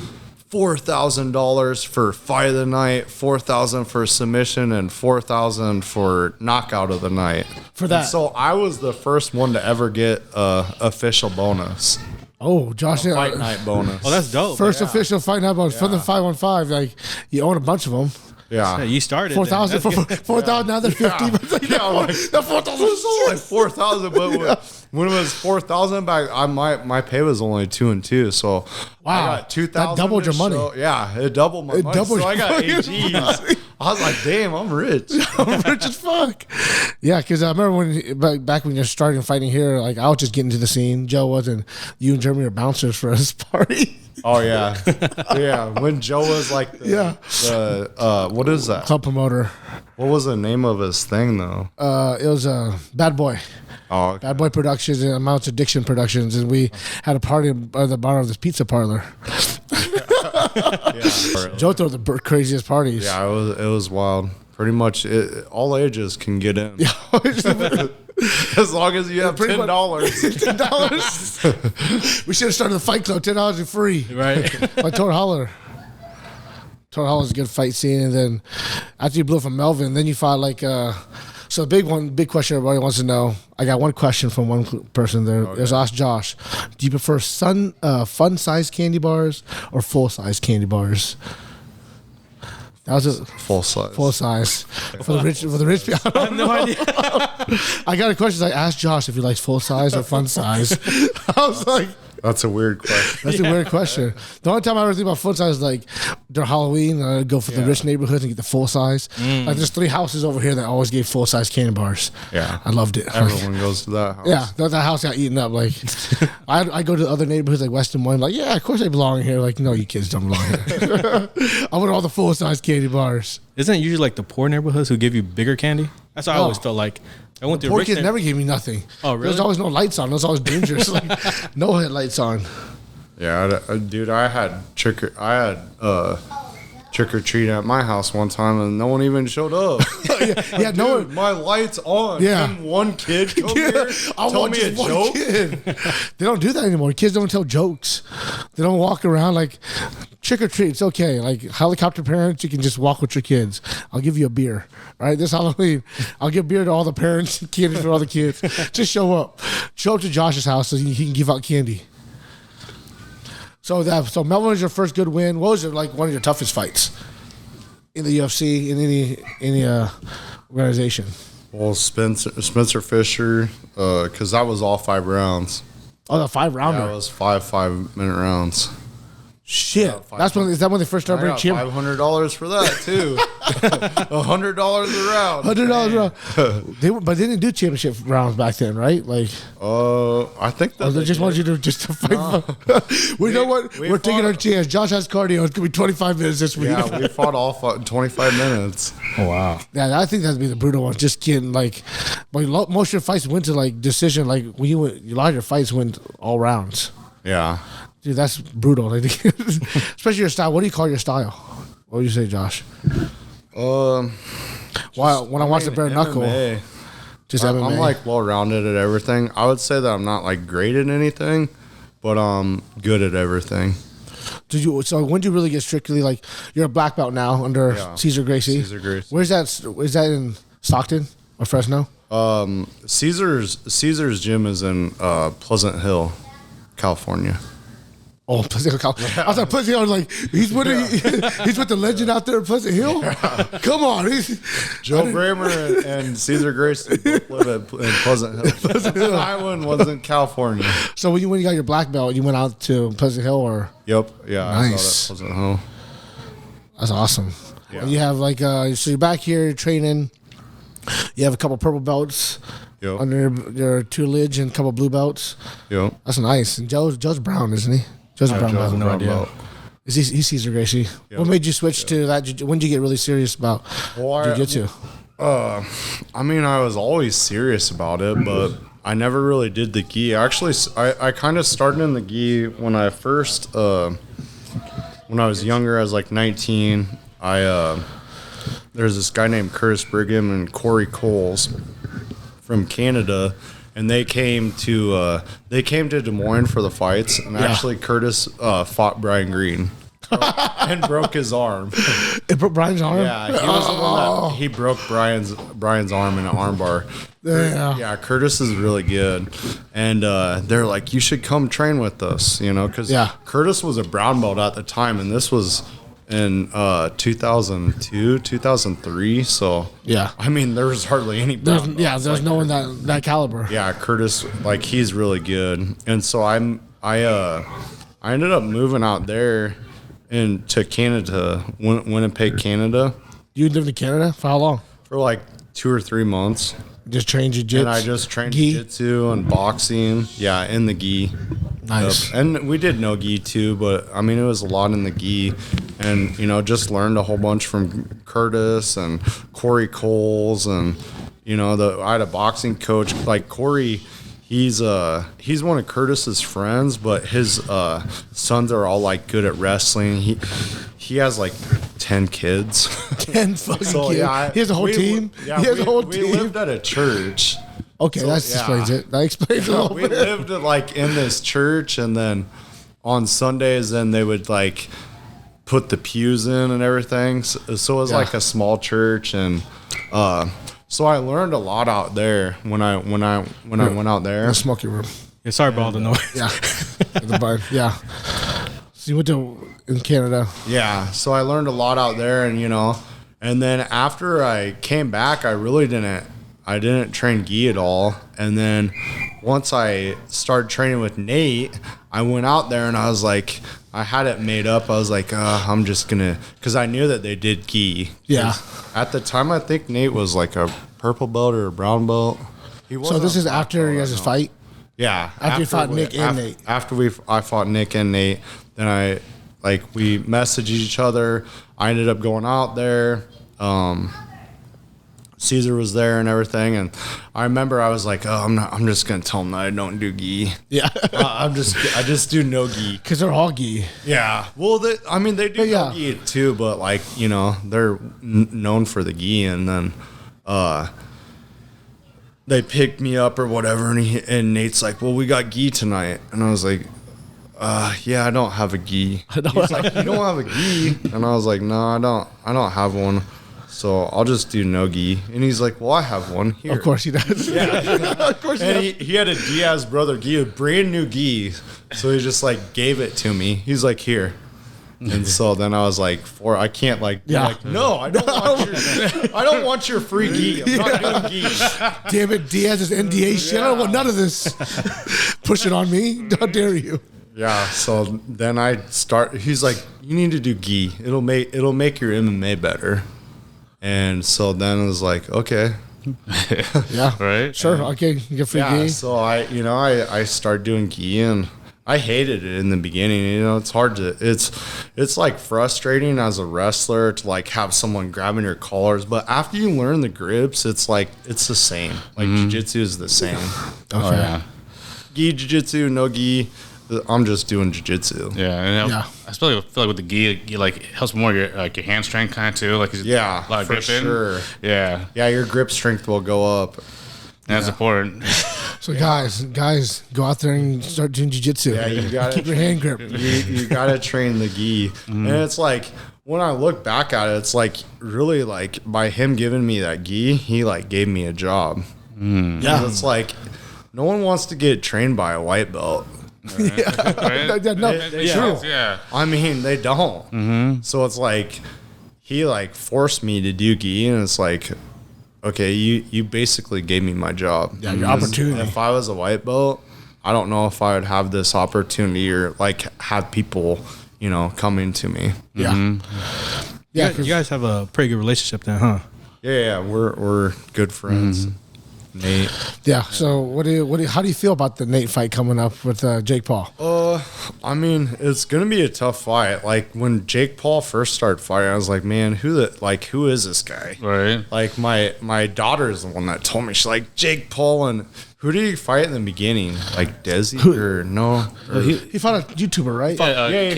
Speaker 1: $4,000 for fight of the night, $4,000 for submission, and $4,000 for knockout of the night.
Speaker 2: For that,
Speaker 1: and so I was the first one to ever get a official bonus.
Speaker 2: Oh, Josh,
Speaker 1: Fight night bonus.
Speaker 4: Oh, that's dope.
Speaker 2: First official fight night bonus from the 5-on-5. Like you own a bunch of them.
Speaker 4: Yeah, you started
Speaker 2: 4,000 for 4,000. Now they're 50.
Speaker 1: The 4,000 was like 4,000, but when it was 4,000 back, my pay was only 2 and 2. So I got 2,000.
Speaker 2: That doubled your money.
Speaker 1: It doubled my money. So I got AGs. I was like, damn, I'm rich.
Speaker 2: I'm rich as fuck. Yeah, because I remember when back when you're starting fighting here, like I was just getting to the scene. Joe wasn't. You and Jeremy were bouncers for this party.
Speaker 1: Oh yeah, yeah. When Joe was like, the what is that?
Speaker 2: Club promoter.
Speaker 1: What was the name of his thing though?
Speaker 2: It was Bad Boy.
Speaker 1: Oh, okay.
Speaker 2: Bad Boy Productions and Amounts Addiction Productions, and we had a party at the bar of this pizza parlor. Joe threw the craziest parties.
Speaker 1: Yeah, it was wild. Pretty much, all ages can get in. Yeah. As long as you have $10.
Speaker 2: $10. We should have started the fight club. $10 is free.
Speaker 4: Right.
Speaker 2: Like Toad Holler. Toad Holler's a good fight scene, and then after you blew from Melvin, then you fought like. So the big question everybody wants to know. I got one question from one person there. Okay. There's asked Josh. Do you prefer fun-sized candy bars or full-size candy bars? That was a
Speaker 1: full size.
Speaker 2: Full size for the rich people. I have no idea. I got a question. I asked Josh if he likes full size or fun size. I was like,
Speaker 1: that's a weird question.
Speaker 2: That's a weird question. The only time I ever think about full size is like during Halloween. I'd go for the rich neighborhoods and get the full size. Like there's 3 houses over here that always gave full size candy bars.
Speaker 1: Yeah,
Speaker 2: I loved it.
Speaker 1: Everyone goes to that house.
Speaker 2: Yeah, that house got eaten up. Like I go to other neighborhoods like Western One. Like of course they belong here. Like no, you kids don't belong here. I want all the full size candy bars.
Speaker 4: Isn't it usually like the poor neighborhoods who give you bigger candy? That's what I always felt like. I went to
Speaker 2: poor kids never gave me nothing.
Speaker 4: Oh really?
Speaker 2: There's always no lights on. There's always dangerous. Like no headlights on.
Speaker 1: Yeah, dude, I had trick or treat at my house one time, and no one even showed up.
Speaker 2: Dude, no one.
Speaker 1: My lights on.
Speaker 2: Yeah,
Speaker 1: can one kid come here. Tell me a joke.
Speaker 2: They don't do that anymore. Kids don't tell jokes. They don't walk around like trick or treat. It's okay. Like helicopter parents, you can just walk with your kids. I'll give you a beer. All right, this Halloween, I'll give beer to all the parents and candy for all the kids. Just show up. Show up to Josh's house so he can give out candy. So Melvin was your first good win. What was it like? One of your toughest fights in the UFC in any organization?
Speaker 1: Well, Spencer Fisher, because that was all 5 rounds.
Speaker 2: Oh, the 5-rounder.
Speaker 1: Yeah, it was 5-minute rounds.
Speaker 2: Shit, is that when they first started bringing champions?
Speaker 1: $500 for that too. $100 a round.
Speaker 2: $100 a round. But they didn't do championship rounds back then, right? Like,
Speaker 1: I think that
Speaker 2: they just wanted you to fight. We know what we're taking our chance. Josh has cardio. It's gonna be 25 minutes this week.
Speaker 1: Yeah, we fought all 25 minutes.
Speaker 2: Oh wow. Yeah, I think that'd be the brutal one. Just kidding. Like, most of your fights went to like decision. Like when a lot of your fights went all rounds.
Speaker 1: Yeah.
Speaker 2: Dude, that's brutal. Like, especially your style. What do you call your style? What would you say, Josh? When I watch the bare knuckle, just MMA.
Speaker 1: I'm like well-rounded at everything. I would say that I'm not like great at anything, but I'm good at everything.
Speaker 2: So when did you really get strictly like you're a black belt now under Cesar Gracie?
Speaker 1: Cesar Gracie.
Speaker 2: Where's that? Is that in Stockton or Fresno?
Speaker 1: Cesar's gym is in Pleasant Hill, California.
Speaker 2: Oh, Pleasant Hill. I was like, Pleasant Hill, like, he's with the legend out there in Pleasant Hill? Come on.
Speaker 1: Joe Bramer and Cesar Gracie both live in Pleasant Hill. Pleasant Hill. Island was in California.
Speaker 2: So when you got your black belt, you went out to Pleasant Hill or?
Speaker 1: Yep. Yeah.
Speaker 2: Nice.
Speaker 1: I saw that Pleasant Hill.
Speaker 2: That's awesome. Yeah. And you have like, so you're back here, you're training. You have a couple purple belts.
Speaker 1: Yep.
Speaker 2: Under your tutelage and a couple blue belts.
Speaker 1: Yep.
Speaker 2: That's nice. And Joe's brown, isn't he? Joe's brown belt.
Speaker 4: No idea.
Speaker 2: He's Cesar Gracie.
Speaker 1: Yep.
Speaker 2: What made you switch to that? When did you get really serious about jiu-jitsu?
Speaker 1: I mean, I was always serious about it, but I never really did the gi. Actually, I kind of started in the gi when I first, when I was younger. I was like 19. There's this guy named Curtis Brigham and Corey Coles from Canada, and they came to Des Moines for the fights. And actually, Curtis fought Brian Green and broke his arm.
Speaker 2: It broke Brian's arm?
Speaker 1: Yeah, he was the one that he broke Brian's arm in an armbar. Yeah, Curtis is really good, and they're like, you should come train with us, because Curtis was a brown belt at the time, and this was in 2002, 2003. So I mean, there was hardly any brown belts.
Speaker 2: There's no one that caliber.
Speaker 1: Yeah, Curtis, like, he's really good, and so I ended up moving out there into Canada, Winnipeg, Canada.
Speaker 2: You lived in Canada for how long?
Speaker 1: For like 2 or 3 months.
Speaker 2: Just trained jiu-jitsu?
Speaker 1: And I just trained jiu-jitsu and boxing. Yeah, in the gi.
Speaker 2: Nice.
Speaker 1: Yep. And we did no gi too, but I mean, it was a lot in the gi. And, just learned a whole bunch from Curtis and Corey Coles. And, I had a boxing coach. Like, Corey, he's one of Curtis's friends, but his sons are all, like, good at wrestling. He has, like, 10 kids.
Speaker 2: 10 fucking kids. Yeah, he has a whole team?
Speaker 1: Yeah, we lived at a church.
Speaker 2: Okay, that explains it. That explains a little
Speaker 1: we
Speaker 2: bit.
Speaker 1: We lived, like, in this church, and then on Sundays, then they would, like, put the pews in and everything. So it was, like, a small church, and so I learned a lot out there when I went out there.
Speaker 2: The smoky room.
Speaker 4: Yeah, sorry about all the noise.
Speaker 2: Yeah. The barn. Yeah. So you went in Canada.
Speaker 1: Yeah. So I learned a lot out there, and and then after I came back, I didn't train gi at all. And then once I started training with Nate, I went out there and I was like, I had it made up. I was like, I'm just gonna, because I knew that they did gi.
Speaker 2: Yeah.
Speaker 1: At the time, I think Nate was like a purple belt or a brown belt.
Speaker 2: So this is after you guys' fight?
Speaker 1: Yeah.
Speaker 2: After you fought Nick and Nate?
Speaker 1: After I fought Nick and Nate, then we messaged each other. I ended up going out there. Caesar was there and everything, and I remember I was like, I'm just gonna tell them that I don't do gi.
Speaker 2: Yeah.
Speaker 1: I just do no gi.
Speaker 2: Because they're all gi.
Speaker 1: Yeah. Well, they do no gi too, but like, they're known for the gi, and then they picked me up or whatever, and Nate's like, well, we got gi tonight, and I was like, yeah, I don't have a gi. He's like, you don't have a gi? And I was like, no, I don't have one. So I'll just do no gi. And he's like, well, I have one here.
Speaker 2: Of course he does.
Speaker 1: Yeah.
Speaker 2: Of course he does.
Speaker 1: He had a Diaz brother gi, a brand new gi. So he just like gave it to me. He's like, here. And so then I was like, I can't like, no, I don't want your free gi. I'm not doing gi.
Speaker 2: Damn it, Diaz's NDA shit. I don't want none of this. Push it on me. How dare you?
Speaker 1: Yeah. So then he's like, you need to do gi. It'll make your MMA better. And so then it was like, okay.
Speaker 2: Yeah.
Speaker 3: Right.
Speaker 2: Sure. Okay. You get free gi.
Speaker 1: So I started doing gi, and I hated it in the beginning. It's hard to, it's like frustrating as a wrestler to like have someone grabbing your collars. But after you learn the grips, it's like, it's the same. Like jiu-jitsu is the same.
Speaker 2: Okay. Oh, yeah.
Speaker 1: Gi, jiu-jitsu, no gi. I'm just doing jiu-jitsu.
Speaker 3: Yeah, and I feel like with the gi, it like helps more your hand strength kind of too. Like
Speaker 1: a lot of
Speaker 3: for
Speaker 1: gripping. Sure.
Speaker 3: Yeah,
Speaker 1: your grip strength will go up.
Speaker 3: That's important.
Speaker 2: So guys, go out there and start doing jiu-jitsu.
Speaker 1: Yeah, you gotta
Speaker 2: keep your hand grip.
Speaker 1: You gotta train the gi, and it's like when I look back at it, it's like really like by him giving me that gi, he like gave me a job. Yeah, it's like no one wants to get trained by a white belt.
Speaker 3: Right.
Speaker 2: True.
Speaker 3: Yeah.
Speaker 1: I mean, they don't. So it's like he like forced me to do gi, and it's like, okay, you basically gave me my job.
Speaker 2: Yeah, your opportunity.
Speaker 1: If I was a white belt, I don't know if I would have this opportunity or like have people, coming to me.
Speaker 2: Yeah.
Speaker 4: Yeah, you guys have a pretty good relationship then, huh?
Speaker 1: Yeah, we're good friends. Nate.
Speaker 2: Yeah. So how do you feel about the Nate fight coming up with Jake Paul?
Speaker 1: I mean, it's gonna be a tough fight. Like when Jake Paul first started fighting, I was like, man, who is this guy?
Speaker 3: Right.
Speaker 1: Like my daughter is the one that told me. She's like, Jake Paul, and who did he fight in the beginning? Like Desi or no?
Speaker 2: He fought a YouTuber, right?
Speaker 1: He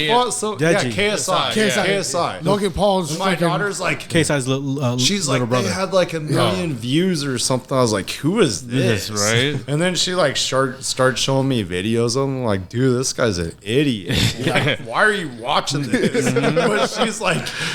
Speaker 1: fought
Speaker 4: Deji.
Speaker 1: KSI.
Speaker 2: KSI. Logan Paul's
Speaker 1: My
Speaker 2: fucking-
Speaker 1: daughter's like,
Speaker 4: KSI's
Speaker 1: she's
Speaker 4: little
Speaker 1: like,
Speaker 4: brother.
Speaker 1: they had like 1 million views or something. I was like, who is this?
Speaker 3: Right.
Speaker 1: And then she like started showing me videos of him. I'm like, dude, this guy's an idiot. Like, why are you watching this? But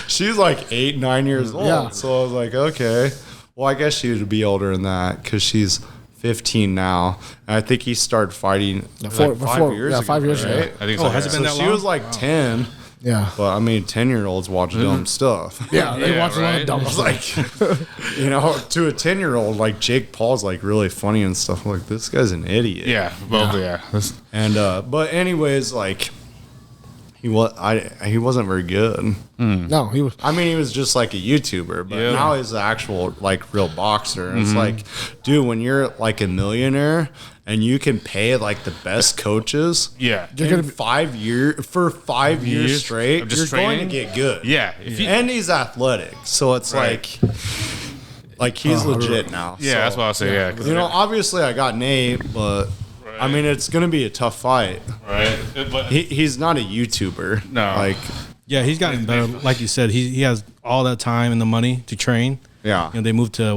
Speaker 1: she's like 8, 9 years old.
Speaker 2: Yeah.
Speaker 1: So I was like, okay. Well, I guess she would be older than that because she's 15 now. And I think he started fighting like 5 years ago.
Speaker 2: 5 years ago.
Speaker 1: right?
Speaker 3: I think
Speaker 4: Oh,
Speaker 3: so.
Speaker 4: has it
Speaker 3: yeah.
Speaker 4: been
Speaker 1: So
Speaker 4: that
Speaker 1: she
Speaker 4: long?
Speaker 1: was like 10.
Speaker 2: Yeah.
Speaker 1: But I mean, 10-year-olds watch dumb stuff.
Speaker 2: Yeah, they
Speaker 3: Yeah,
Speaker 2: watch a lot
Speaker 3: right.
Speaker 2: of dumb
Speaker 1: I was
Speaker 2: stuff.
Speaker 1: like, you know, to a 10-year-old, like Jake Paul's like really funny and stuff. I'm like, this guy's an idiot.
Speaker 3: Yeah. Well, yeah. That's-
Speaker 1: And but anyways, like he wasn't very good.
Speaker 2: No, he was.
Speaker 1: I mean, he was just like a YouTuber, but
Speaker 3: Yeah.
Speaker 1: now he's an actual like real boxer. And it's like, dude, when you're like a millionaire and you can pay like the best coaches,
Speaker 3: Yeah.
Speaker 2: You're
Speaker 1: in
Speaker 2: gonna be-
Speaker 1: 5 years for 5 years
Speaker 3: Years
Speaker 1: straight,
Speaker 3: of just
Speaker 1: you're going to
Speaker 3: training?
Speaker 1: get good.
Speaker 3: Yeah. If you,
Speaker 1: And he's athletic, so it's
Speaker 3: Right.
Speaker 1: like he's legit now.
Speaker 3: yeah,
Speaker 1: so.
Speaker 3: that's what I'll say. Yeah. 'cause
Speaker 1: You know, obviously I got Nate, but I
Speaker 3: Right.
Speaker 1: mean it's gonna be a tough fight.
Speaker 3: right. But
Speaker 1: He's not a YouTuber.
Speaker 3: No.
Speaker 1: Like
Speaker 4: Yeah, he's gotten better. Like you said, he has all that time and the money to train.
Speaker 1: yeah.
Speaker 4: And they moved to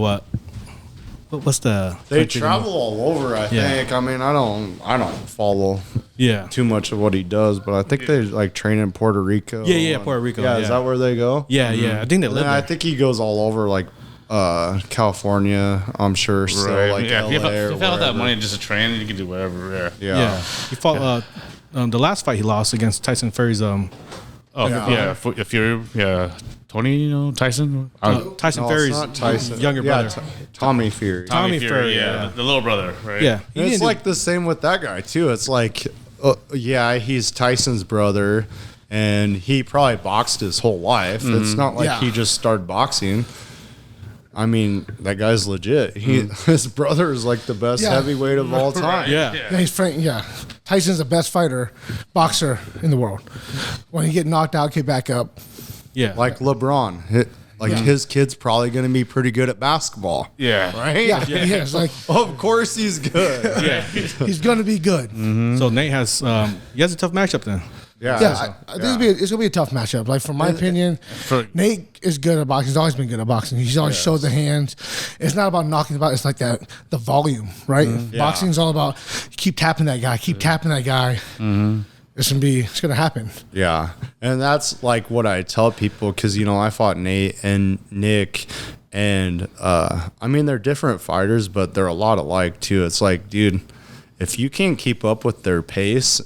Speaker 4: what's the
Speaker 1: They
Speaker 4: country
Speaker 1: travel all over, I
Speaker 4: Yeah.
Speaker 1: think. I mean, I don't follow
Speaker 4: Yeah.
Speaker 1: too much of what he does, but I think they like train in Puerto Rico.
Speaker 4: Yeah,
Speaker 1: and-
Speaker 4: Puerto Rico,
Speaker 1: Yeah, is
Speaker 4: yeah.
Speaker 1: that where they go?
Speaker 4: Yeah, yeah. I think they
Speaker 1: And
Speaker 4: live
Speaker 1: then I
Speaker 4: there.
Speaker 1: think he goes all over, like California. I'm sure, still like
Speaker 3: yeah.
Speaker 1: LA
Speaker 3: If you have
Speaker 1: or
Speaker 3: all that
Speaker 1: wherever.
Speaker 3: money just to train, you can do whatever. Yeah.
Speaker 1: Yeah.
Speaker 4: He fought the last fight he lost against Tyson Fury's
Speaker 3: Oh yeah. If you're Tony, Tyson.
Speaker 4: Tyson
Speaker 1: No,
Speaker 4: Fury's
Speaker 1: it's not Tyson.
Speaker 4: younger
Speaker 1: Yeah,
Speaker 4: brother.
Speaker 1: Tommy Fury.
Speaker 4: Tommy Fury,
Speaker 3: yeah,
Speaker 4: yeah.
Speaker 3: the little brother, right?
Speaker 4: Yeah, he
Speaker 1: And it's
Speaker 4: didn't
Speaker 1: like the same with that guy too. It's like, yeah, he's Tyson's brother, and he probably boxed his whole life. It's not like
Speaker 2: Yeah.
Speaker 1: he just started boxing. I mean, that guy's legit. His brother is like the best
Speaker 2: Yeah.
Speaker 1: heavyweight of all time.
Speaker 4: Yeah.
Speaker 2: Yeah, he's Frank. Yeah, Tyson's the best boxer in the world. When he get knocked out, get back up.
Speaker 4: Yeah.
Speaker 1: Like LeBron. His kid's probably going to be pretty good at basketball.
Speaker 3: Yeah.
Speaker 1: Right?
Speaker 2: Yeah, he is. Like
Speaker 1: Of course he's good.
Speaker 4: yeah.
Speaker 2: he's gonna be good.
Speaker 4: So Nate has he has a tough matchup then.
Speaker 1: Yeah.
Speaker 2: Yeah, I think it's gonna be a tough matchup. Like from my opinion, Nate is good at boxing. He's always been good at boxing. He's always showed the hands. It's not about knocking about. It's like the volume, right? Boxing's all about keep tapping that guy, keep tapping that guy. It's gonna happen.
Speaker 1: Yeah. And that's like what I tell people because, you know, I fought Nate and Nick. And I mean, they're different fighters, but they're a lot alike too. It's like, dude, if you can't keep up with their pace,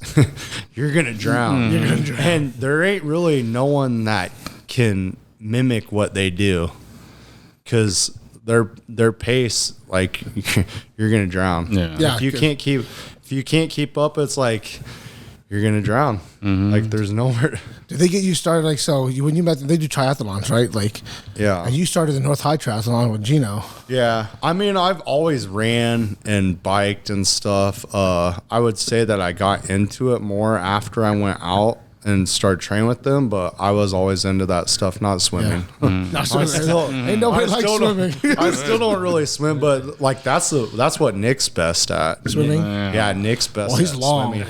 Speaker 1: you're going to drown. And there ain't really no one that can mimic what they do because their pace, like, you're going to drown.
Speaker 3: Yeah.
Speaker 2: Yeah,
Speaker 1: If you can't keep up, it's like you're going to drown. Like, there's nowhere.
Speaker 2: Did they get you started like so? When you met them, they do triathlons, right? Like,
Speaker 1: Yeah.
Speaker 2: and you started the North High Triathlon with Gino.
Speaker 1: Yeah, I mean, I've always ran and biked and stuff. I would say that I got into it more after I went out and started training with them, but I was always into that stuff, not swimming.
Speaker 2: Not swimming. Ain't nobody like swimming.
Speaker 1: I still don't really swim, but like that's what Nick's best at.
Speaker 2: Swimming?
Speaker 1: Yeah, Nick's best.
Speaker 2: Well, he's
Speaker 1: at
Speaker 2: long.
Speaker 1: swimming.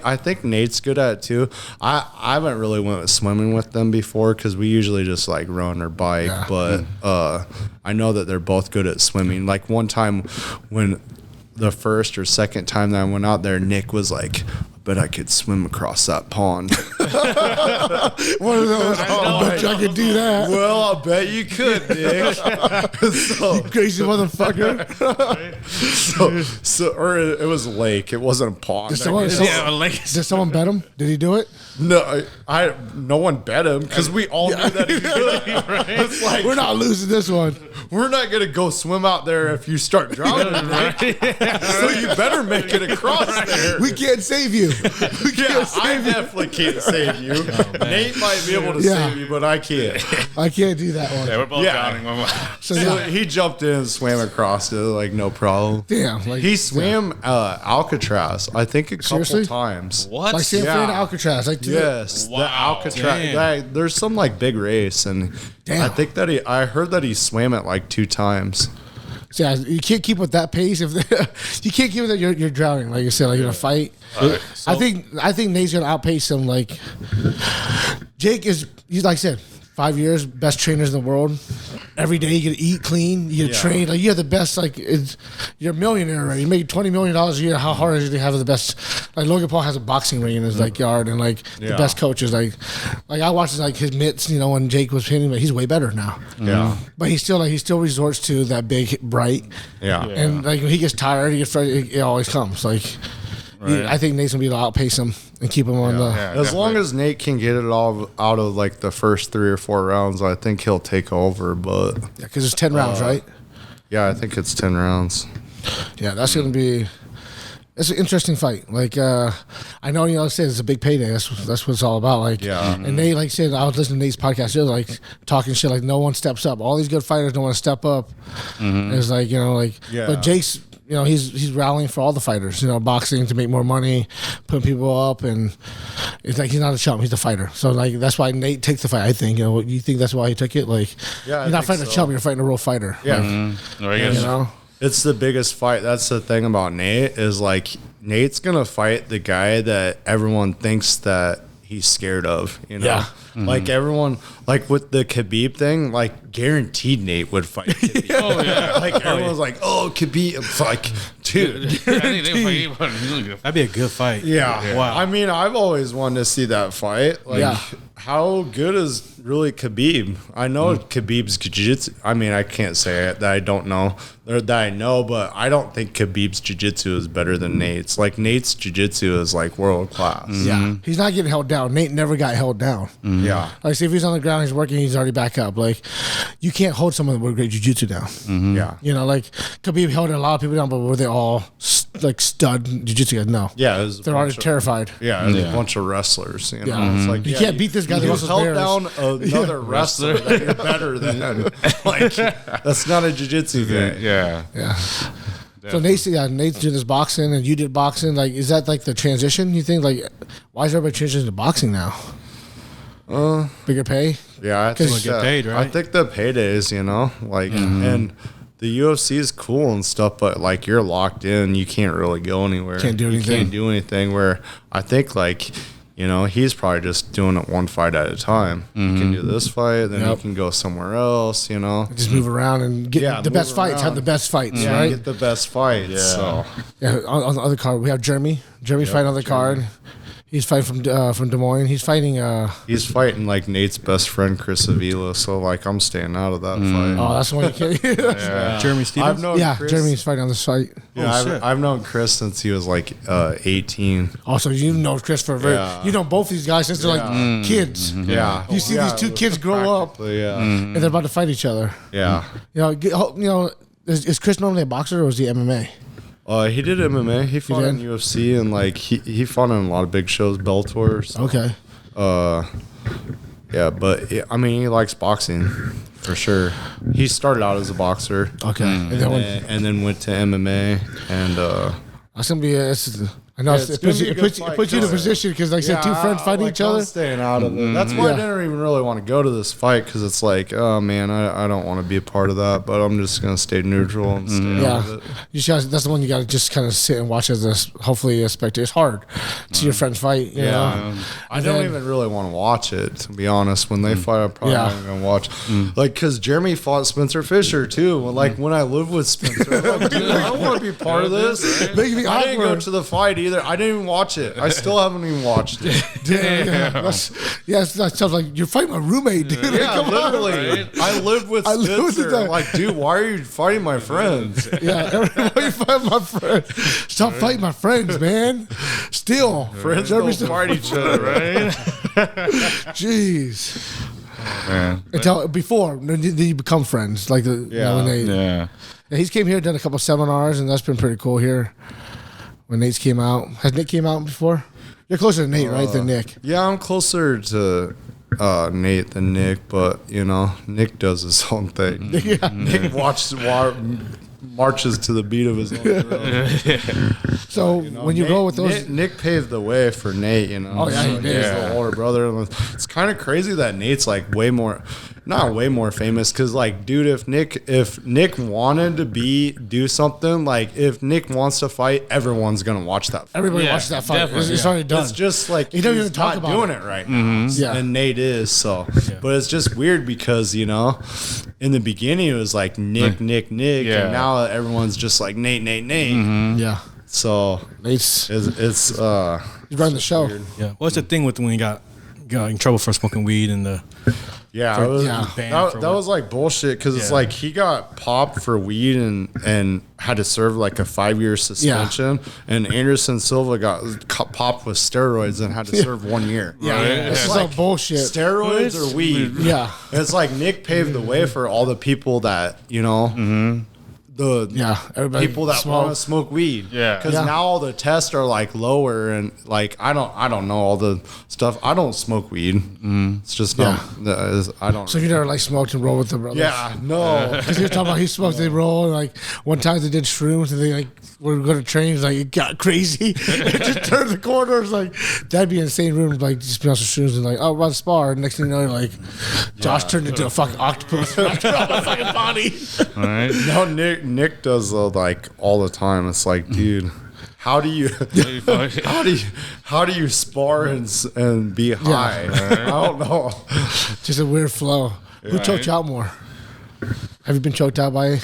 Speaker 1: I think Nate's good at it too. I haven't really went swimming with them before because we usually just like run or bike.
Speaker 2: Yeah.
Speaker 1: But I know that they're both good at swimming. Like one time when the first or second time that I went out there, Nick was like, I bet I could swim across that pond.
Speaker 2: One of those. I bet you I could do that.
Speaker 1: Well, I bet you could, Nick. so,
Speaker 2: Crazy motherfucker.
Speaker 1: or it was a lake. It wasn't a pond.
Speaker 2: Did someone bet him? Did he do it?
Speaker 1: No, no one bet him because we all knew that he could. It's like
Speaker 2: We're not losing this one.
Speaker 1: we're not gonna go swim out there if you start drowning, right? So you better make it across there.
Speaker 2: We can't save you. We
Speaker 1: Yeah,
Speaker 2: can't
Speaker 1: I
Speaker 2: save you.
Speaker 1: definitely can't save save you. Nate might be able to save you, but I can't.
Speaker 2: I can't do that one.
Speaker 3: Yeah, we're both drowning.
Speaker 1: So he jumped in and swam across it, like no problem.
Speaker 2: Damn. Like,
Speaker 1: He swam Alcatraz, I think, a couple
Speaker 2: Seriously?
Speaker 1: times.
Speaker 3: What?
Speaker 2: Like San Fran to Alcatraz. Like,
Speaker 1: Yes,
Speaker 3: Wow.
Speaker 1: the Alcatraz. There's some like big race, and
Speaker 2: Damn.
Speaker 1: I think that I heard that he swam it like 2 times.
Speaker 2: Yeah, you can't keep with that pace. If you can't keep with that, you're drowning. Like you said, like in a fight.
Speaker 3: Right, so-
Speaker 2: I think Nate's gonna outpace him. Like Jake is, he's like I said, 5 years, best trainers in the world. Every day you get to eat clean, you get to train. Like you have the best. Like you're a millionaire already. You make $20 million a year. How hard is it to have the best? Like Logan Paul has a boxing ring in his like yard, and like the best coaches. Like I watched like his mitts. You know when Jake was hitting, but he's way better now.
Speaker 1: Yeah,
Speaker 2: But he still resorts to that big bright.
Speaker 1: yeah.
Speaker 2: And like when he gets tired, he gets frustrated, it always comes. Like I think Nate's gonna be able to outpace him and keep him on the.
Speaker 1: As long as Nate can get it all out of like the first 3 or 4 rounds, I think he'll take over. But
Speaker 2: Because it's 10 rounds, right?
Speaker 1: yeah, I think it's 10 rounds.
Speaker 2: Yeah, that's gonna be. It's an interesting fight. Like I know, I said it's a big payday. That's what it's all about. Like and Nate, like I said, I was listening to Nate's podcast. They're like talking shit. Like no one steps up. All these good fighters don't want to step up. It's like but Jake's. He's rallying for all the fighters, boxing to make more money, putting people up, and it's like he's not a chump, he's a fighter. So like that's why Nate takes the fight. I think you think that's why he took it. Like you're not fighting a chump, you're fighting a real fighter.
Speaker 1: Yeah, it's the biggest fight. That's the thing about Nate is like Nate's gonna fight the guy that everyone thinks that he's scared of.
Speaker 2: Yeah.
Speaker 1: Like everyone, like with the Khabib thing, like guaranteed Nate would fight Khabib.
Speaker 3: Oh yeah.
Speaker 1: Like everyone's like, oh Khabib, it's like, dude.
Speaker 4: That'd be a good fight.
Speaker 1: Yeah.
Speaker 4: Wow.
Speaker 1: I mean, I've always wanted to see that fight. Like, how good is really Khabib? I know Khabib's jiu-jitsu. I mean, I can't say it that I don't know or that I know, but I don't think Khabib's jiu-jitsu is better than Nate's. Like Nate's jiu-jitsu is like world class.
Speaker 2: Yeah, he's not getting held down. Nate never got held down.
Speaker 1: Yeah.
Speaker 2: Like, see, if he's on the ground, he's working, he's already back up. Like, you can't hold someone with great jiu-jitsu down.
Speaker 1: Yeah.
Speaker 2: Like Khabib held a lot of people down, but were they all like stud jiu-jitsu guys? No.
Speaker 1: Yeah. It was
Speaker 2: They're already terrified.
Speaker 1: Yeah, there's a bunch of wrestlers. You know,
Speaker 2: Yeah.
Speaker 1: it's like
Speaker 2: You can't beat this guy that
Speaker 1: You
Speaker 2: Russell's
Speaker 1: held
Speaker 2: Bears.
Speaker 1: down another wrestler that you're better than. Like that's not a jiu-jitsu thing.
Speaker 3: Yeah.
Speaker 2: Yeah. So Nate's doing this boxing, and you did boxing. Like, is that like the transition? You think like, why is everybody transitioning to boxing now? Bigger pay.
Speaker 1: Yeah, I think
Speaker 4: People get paid, right?
Speaker 1: I think the paydays, like, and the UFC is cool and stuff, but like you're locked in, you can't really go anywhere.
Speaker 2: Can't do anything.
Speaker 1: You can't do anything. Where I think like, he's probably just doing it one fight at a time. You can do this fight, then you can go somewhere else.
Speaker 2: Just move around and get the best fights. Have the best fights, right?
Speaker 1: Get the best fights. Yeah. So
Speaker 2: On the other card, we have Jeremy. Jeremy's fighting on the card. He's fighting from Des Moines. He's fighting.
Speaker 1: he's fighting like Nate's best friend Chris Avila. So like I'm staying out of that fight.
Speaker 2: Oh, that's the one you can't.
Speaker 4: Jeremy Stevens.
Speaker 1: I've known Chris,
Speaker 2: Jeremy's fighting on this fight.
Speaker 1: Yeah,
Speaker 4: shit.
Speaker 1: I've known Chris since he was like 18.
Speaker 2: Also, you know Chris for a very.
Speaker 1: Yeah.
Speaker 2: You know both these guys since they're like kids.
Speaker 1: Yeah,
Speaker 2: You see these two kids grow up,
Speaker 1: Yeah,
Speaker 2: and they're about to fight each other.
Speaker 1: yeah.
Speaker 2: Is Chris normally a boxer or is he MMA?
Speaker 1: He did MMA. He fought in
Speaker 2: did?
Speaker 1: UFC and like he fought in a lot of big shows, Bellator. So,
Speaker 2: Okay.
Speaker 1: yeah, but I mean he likes boxing for sure. He started out as a boxer.
Speaker 2: Okay.
Speaker 1: And then went to MMA and
Speaker 2: That's gonna be. I know
Speaker 1: it's
Speaker 2: it
Speaker 1: gonna
Speaker 2: puts
Speaker 1: be
Speaker 2: you,
Speaker 1: a
Speaker 2: it
Speaker 1: good
Speaker 2: puts,
Speaker 1: fight,
Speaker 2: it puts you in a
Speaker 1: yeah.
Speaker 2: position because like I said, two friends fighting each other.
Speaker 1: I'm staying out of it. That's why I
Speaker 2: Yeah.
Speaker 1: didn't even really want to go to this fight because it's like, oh man, I don't want to be a part of that. But I'm just gonna stay neutral and stay out of
Speaker 2: Yeah,
Speaker 1: it.
Speaker 2: you just, that's the one you got to just kind of sit and watch as hopefully a spectator. It's hard to see your friends fight. You know?
Speaker 1: I
Speaker 2: And
Speaker 1: don't
Speaker 2: then-
Speaker 1: even really want to watch it, to be honest. When they fight, I'm probably
Speaker 2: Yeah.
Speaker 1: not even going to watch. Like, because Jeremy fought Spencer Fisher, too. Like, when I lived with Spencer, I'm like, dude, I don't want to be part of this.
Speaker 2: Making me
Speaker 1: I didn't go
Speaker 2: awkward.
Speaker 1: to the fight either. I didn't even watch it. I still haven't even watched it.
Speaker 2: Yeah, that sounds like you're fighting my roommate, dude.
Speaker 1: Yeah,
Speaker 2: Come on.
Speaker 1: literally. I lived with
Speaker 2: I lived with
Speaker 1: Spencer.
Speaker 2: that.
Speaker 1: Like, dude, why are you fighting my friends?
Speaker 2: Yeah, everybody fight my friends. Stop fighting my friends, man. Still,
Speaker 1: Friends
Speaker 2: Jeremy's
Speaker 1: don't
Speaker 2: still-
Speaker 1: fight each other, right?
Speaker 2: Jeez.
Speaker 3: Man.
Speaker 2: Until before, then you become friends. Like when they.
Speaker 3: Yeah.
Speaker 2: Yeah, he's came here, done a couple seminars, and that's been pretty cool here. when Nate's came out. Has Nick came out before? You're closer to Nate, right, than Nick.
Speaker 1: Yeah, I'm closer to Nate than Nick, but Nick does his own thing.
Speaker 2: Yeah.
Speaker 1: Nick marches to the beat of his own drum.
Speaker 2: So when you go with those,
Speaker 1: Nick paved the way for Nate.
Speaker 2: Oh, yeah, he did.
Speaker 1: He's the older brother. It's kind of crazy that Nate's like not way more famous. Because like, dude, if Nick wanted to do something, like if Nick wants to fight, everyone's gonna watch that fight.
Speaker 2: everybody watches that fight.
Speaker 3: definitely,
Speaker 2: It's already done.
Speaker 1: It's just like
Speaker 2: He doesn't
Speaker 1: he's
Speaker 2: even talk
Speaker 1: not
Speaker 2: about
Speaker 1: doing
Speaker 2: it.
Speaker 1: it right now,
Speaker 2: Yeah.
Speaker 1: and Nate is. So, but it's just weird because in the beginning it was like Nick,
Speaker 3: Yeah.
Speaker 1: and now everyone's just like Nate.
Speaker 2: Yeah.
Speaker 1: So
Speaker 2: Nate's
Speaker 1: it's
Speaker 2: he's running the show.
Speaker 4: Yeah. What's the thing with when you got in trouble for smoking weed and the
Speaker 1: yeah, it was,
Speaker 2: Yeah.
Speaker 1: that was like bullshit because it's like he got popped for weed and had to serve like a 5-year suspension, and Anderson Silva got popped with steroids and had to serve 1 year.
Speaker 2: Yeah. This is all bullshit.
Speaker 1: Steroids or weed?
Speaker 2: Yeah.
Speaker 1: It's like Nick paved the way for all the people that
Speaker 2: Everybody
Speaker 1: people that want to smoke weed.
Speaker 3: Yeah.
Speaker 1: Because
Speaker 2: Yeah.
Speaker 1: now all the tests are like lower, and like I don't know all the stuff. I don't smoke weed. It's just not. I don't.
Speaker 2: So you never like smoked and rolled with the brothers?
Speaker 1: Yeah. No.
Speaker 2: Because he was talking about he smoked, they roll, and like one time they did shrooms and they like were going to train. It's like it got crazy. It just turned the corner. It's like that'd be an insane room. Like just be on some shrooms and like oh, run spar. And next thing you know, like Josh turned into a fucking octopus wrapped around my fucking body.
Speaker 3: All right.
Speaker 1: No, Nick does like all the time. It's like, dude, how do you spar and be high? I don't know.
Speaker 2: Just a weird flow. Who choked you out more? Have you been choked out by?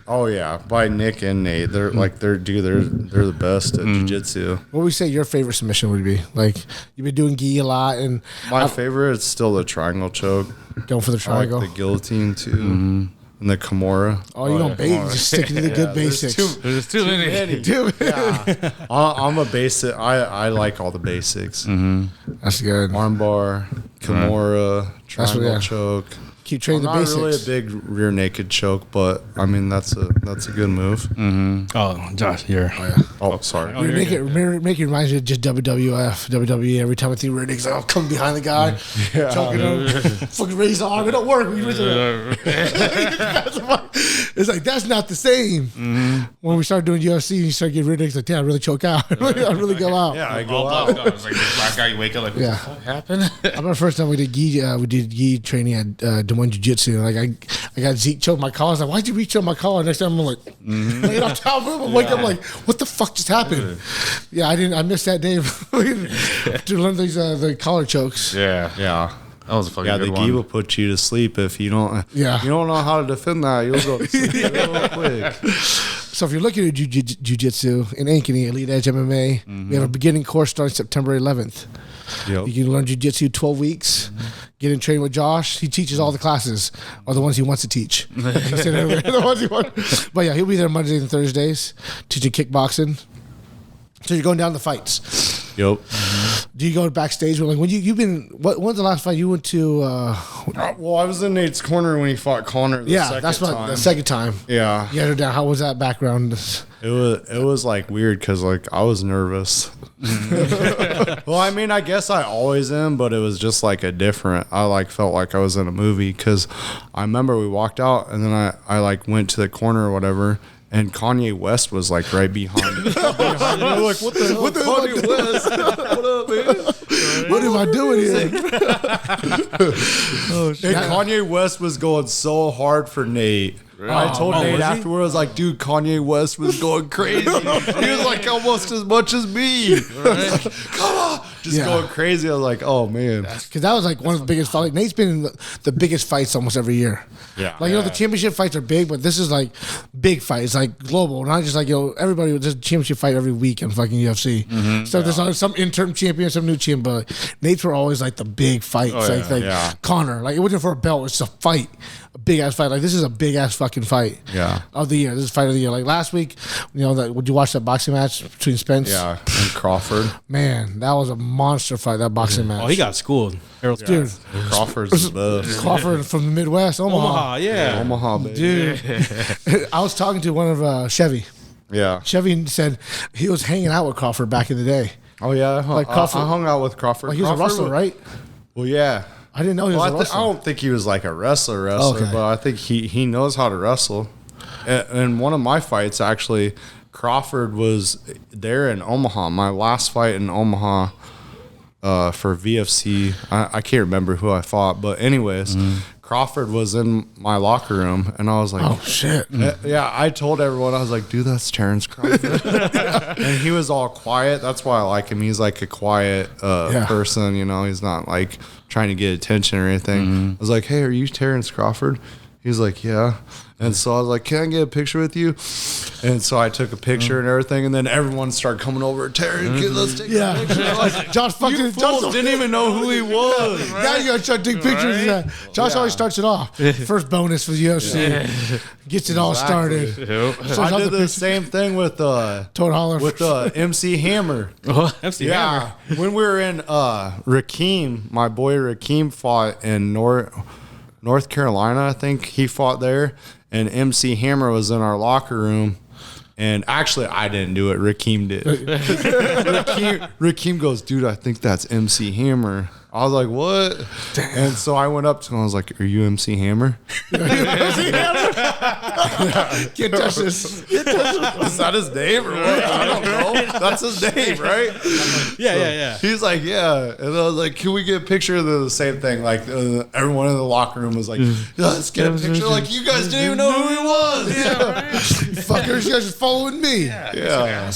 Speaker 1: Oh yeah, by Nick and Nate. They're they're the best at jiu-jitsu.
Speaker 2: What would you say your favorite submission would be? Like you've been doing gi a lot and
Speaker 1: My favorite is still the triangle choke.
Speaker 2: going for the
Speaker 1: I
Speaker 2: triangle.
Speaker 1: like the guillotine too, and the Kimura.
Speaker 2: Oh, you don't base, just stick to the good basics.
Speaker 3: There's too many.
Speaker 2: Dude,
Speaker 1: Yeah, I'm a basic. I like all the basics.
Speaker 2: that's good.
Speaker 1: Armbar, Kimura, triangle
Speaker 2: yeah.
Speaker 1: choke.
Speaker 2: Keep training
Speaker 1: I'm
Speaker 2: the
Speaker 1: not
Speaker 2: basics.
Speaker 1: really a big rear naked choke, but I mean that's a good move.
Speaker 4: oh Josh, you're
Speaker 1: Oh, sorry.
Speaker 2: Rear naked reminds me of just WWF, WWE. Every time I think rear naked's like, I'll come behind the guy, choking him, fucking raise the arm. It don't work. It's like that's not the same. When we started doing UFC, you start getting rear naked. It's like, damn, I really choke out. I really go out.
Speaker 1: Yeah, I go
Speaker 3: All
Speaker 1: out.
Speaker 3: black guys, like this black guy, you wake up like, what
Speaker 2: Yeah.
Speaker 3: the fuck happened?
Speaker 2: I remember the first time we did gi training at Des Moines Jiu-Jitsu. Like I got Zeke choke my collar. I was like, why'd you reach on my collar? Next time I'm like, laying on top of him. I wake up like, what the fuck just happened? Yeah, I missed that day to learn these the collar chokes.
Speaker 3: Yeah.
Speaker 1: Yeah.
Speaker 3: That was a fucking
Speaker 1: Yeah,
Speaker 3: good
Speaker 1: the
Speaker 3: one.
Speaker 1: gi will put you to sleep if you don't.
Speaker 2: Yeah.
Speaker 1: You don't know how to defend that. You'll go to sleep real quick.
Speaker 2: So if you're looking at jiu-jitsu in Ankeny, Elite Edge MMA, we have a beginning course starting September 11th.
Speaker 1: Yep.
Speaker 2: You can learn jiu-jitsu 12 weeks, get in training with Josh. He teaches all the classes, or the ones he wants to teach. Like I said earlier, the ones he wants. But yeah, he'll be there Mondays and Thursdays teaching kickboxing. So you're going down the fights.
Speaker 1: Yep.
Speaker 2: Do you go backstage? Like when you've been, when's the last fight you went to?
Speaker 1: Well, I was in Nate's corner when he fought Connor. The
Speaker 2: Yeah,
Speaker 1: second
Speaker 2: that's what
Speaker 1: time.
Speaker 2: the second time.
Speaker 1: Yeah.
Speaker 2: You had her down. How was that background?
Speaker 1: It was like weird because like I was nervous. Well, I mean, I guess I always am, but it was just like a different. I like felt like I was in a movie because I remember we walked out and then I like went to the corner or whatever. And Kanye West was like right behind me. We're like, what the hell?
Speaker 2: What the hell am I
Speaker 1: Kanye West? What up, man?
Speaker 2: What am I doing here?
Speaker 1: And Kanye West was going so hard for Nate. I told Nate afterward, I was like, dude, Kanye West was going crazy. He was like almost as much as me. Like, come on. Just
Speaker 2: Yeah.
Speaker 1: going crazy. I was like, oh, man.
Speaker 2: Because that was like one of the biggest fights. Like, Nate's been in the biggest fights almost every year.
Speaker 1: Yeah.
Speaker 2: Like, you know, the championship fights are big, but this is like big fights, like global. Not just like, everybody would just championship fight every week in fucking UFC. So there's always some interim champion, some new champion, but Nate's were always like the big fights.
Speaker 1: yeah.
Speaker 2: Connor. Like, it wasn't for a belt, it's a fight. A big ass fight. Like, this is a big ass fucking fight.
Speaker 1: Yeah.
Speaker 2: Of the year. This is fight of the year. Like last week, would you watch that boxing match between Spence?
Speaker 1: Yeah. And Crawford.
Speaker 2: Man, that was a monster fight, that boxing match.
Speaker 4: oh, he got schooled.
Speaker 2: Dude,
Speaker 1: Crawford's the best.
Speaker 2: Crawford from the Midwest, Omaha.
Speaker 4: Omaha, yeah.
Speaker 1: Omaha, baby.
Speaker 2: Dude, I was talking to one of Chevy.
Speaker 1: Yeah.
Speaker 2: Chevy said he was hanging out with Crawford back in the day.
Speaker 1: Oh yeah.
Speaker 2: Like Crawford,
Speaker 1: I hung out with Crawford.
Speaker 2: Like he was a wrestler, right?
Speaker 1: Well, yeah.
Speaker 2: I didn't know he was a wrestler.
Speaker 1: I don't think he was like a wrestler,
Speaker 2: Okay.
Speaker 1: but I think he knows how to wrestle. And one of my fights, actually, Crawford was there in Omaha. My last fight in Omaha for VFC, I can't remember who I fought, but anyways, Crawford was in my locker room, and I was like,
Speaker 2: oh, shit.
Speaker 1: Yeah, I told everyone, I was like, dude, that's Terrence Crawford. And he was all quiet. That's why I like him. He's like a quiet person, you know. He's not like trying to get attention or anything. I was like, hey, are you Terrence Crawford? He's like, yeah. And so I was like, can I get a picture with you? And so I took a picture and everything, and then everyone started coming over. Terry, let's take a picture. Like,
Speaker 2: Josh fucking
Speaker 1: Josh didn't even know who he was.
Speaker 2: Now you gotta try to take pictures of that. Josh always starts it off. First bonus for the UFC. Gets it all started.
Speaker 1: I did the same thing with
Speaker 2: Toad Holler.
Speaker 1: with MC Hammer.
Speaker 4: MC
Speaker 1: Yeah,
Speaker 4: Hammer.
Speaker 1: when we were in Rakeem, my boy Rakeem fought in North Carolina. I think he fought there, and MC Hammer was in our locker room. And actually, I didn't do it. Rakeem did. Rakeem goes, dude, I think that's MC Hammer. I was like, what? Damn. And so I went up to him. I was like, are you MC Hammer?
Speaker 2: Can't touch this.
Speaker 1: Is that his name or what? I don't know. That's his name, right?
Speaker 4: Yeah.
Speaker 1: He's like, yeah. And I was like, can we get a picture of the same thing? Like, everyone in the locker room was like, yeah, let's get a picture. Like, you guys didn't even know who he was.
Speaker 3: Yeah, right.
Speaker 2: You fuckers, you guys are following me.
Speaker 1: Yeah.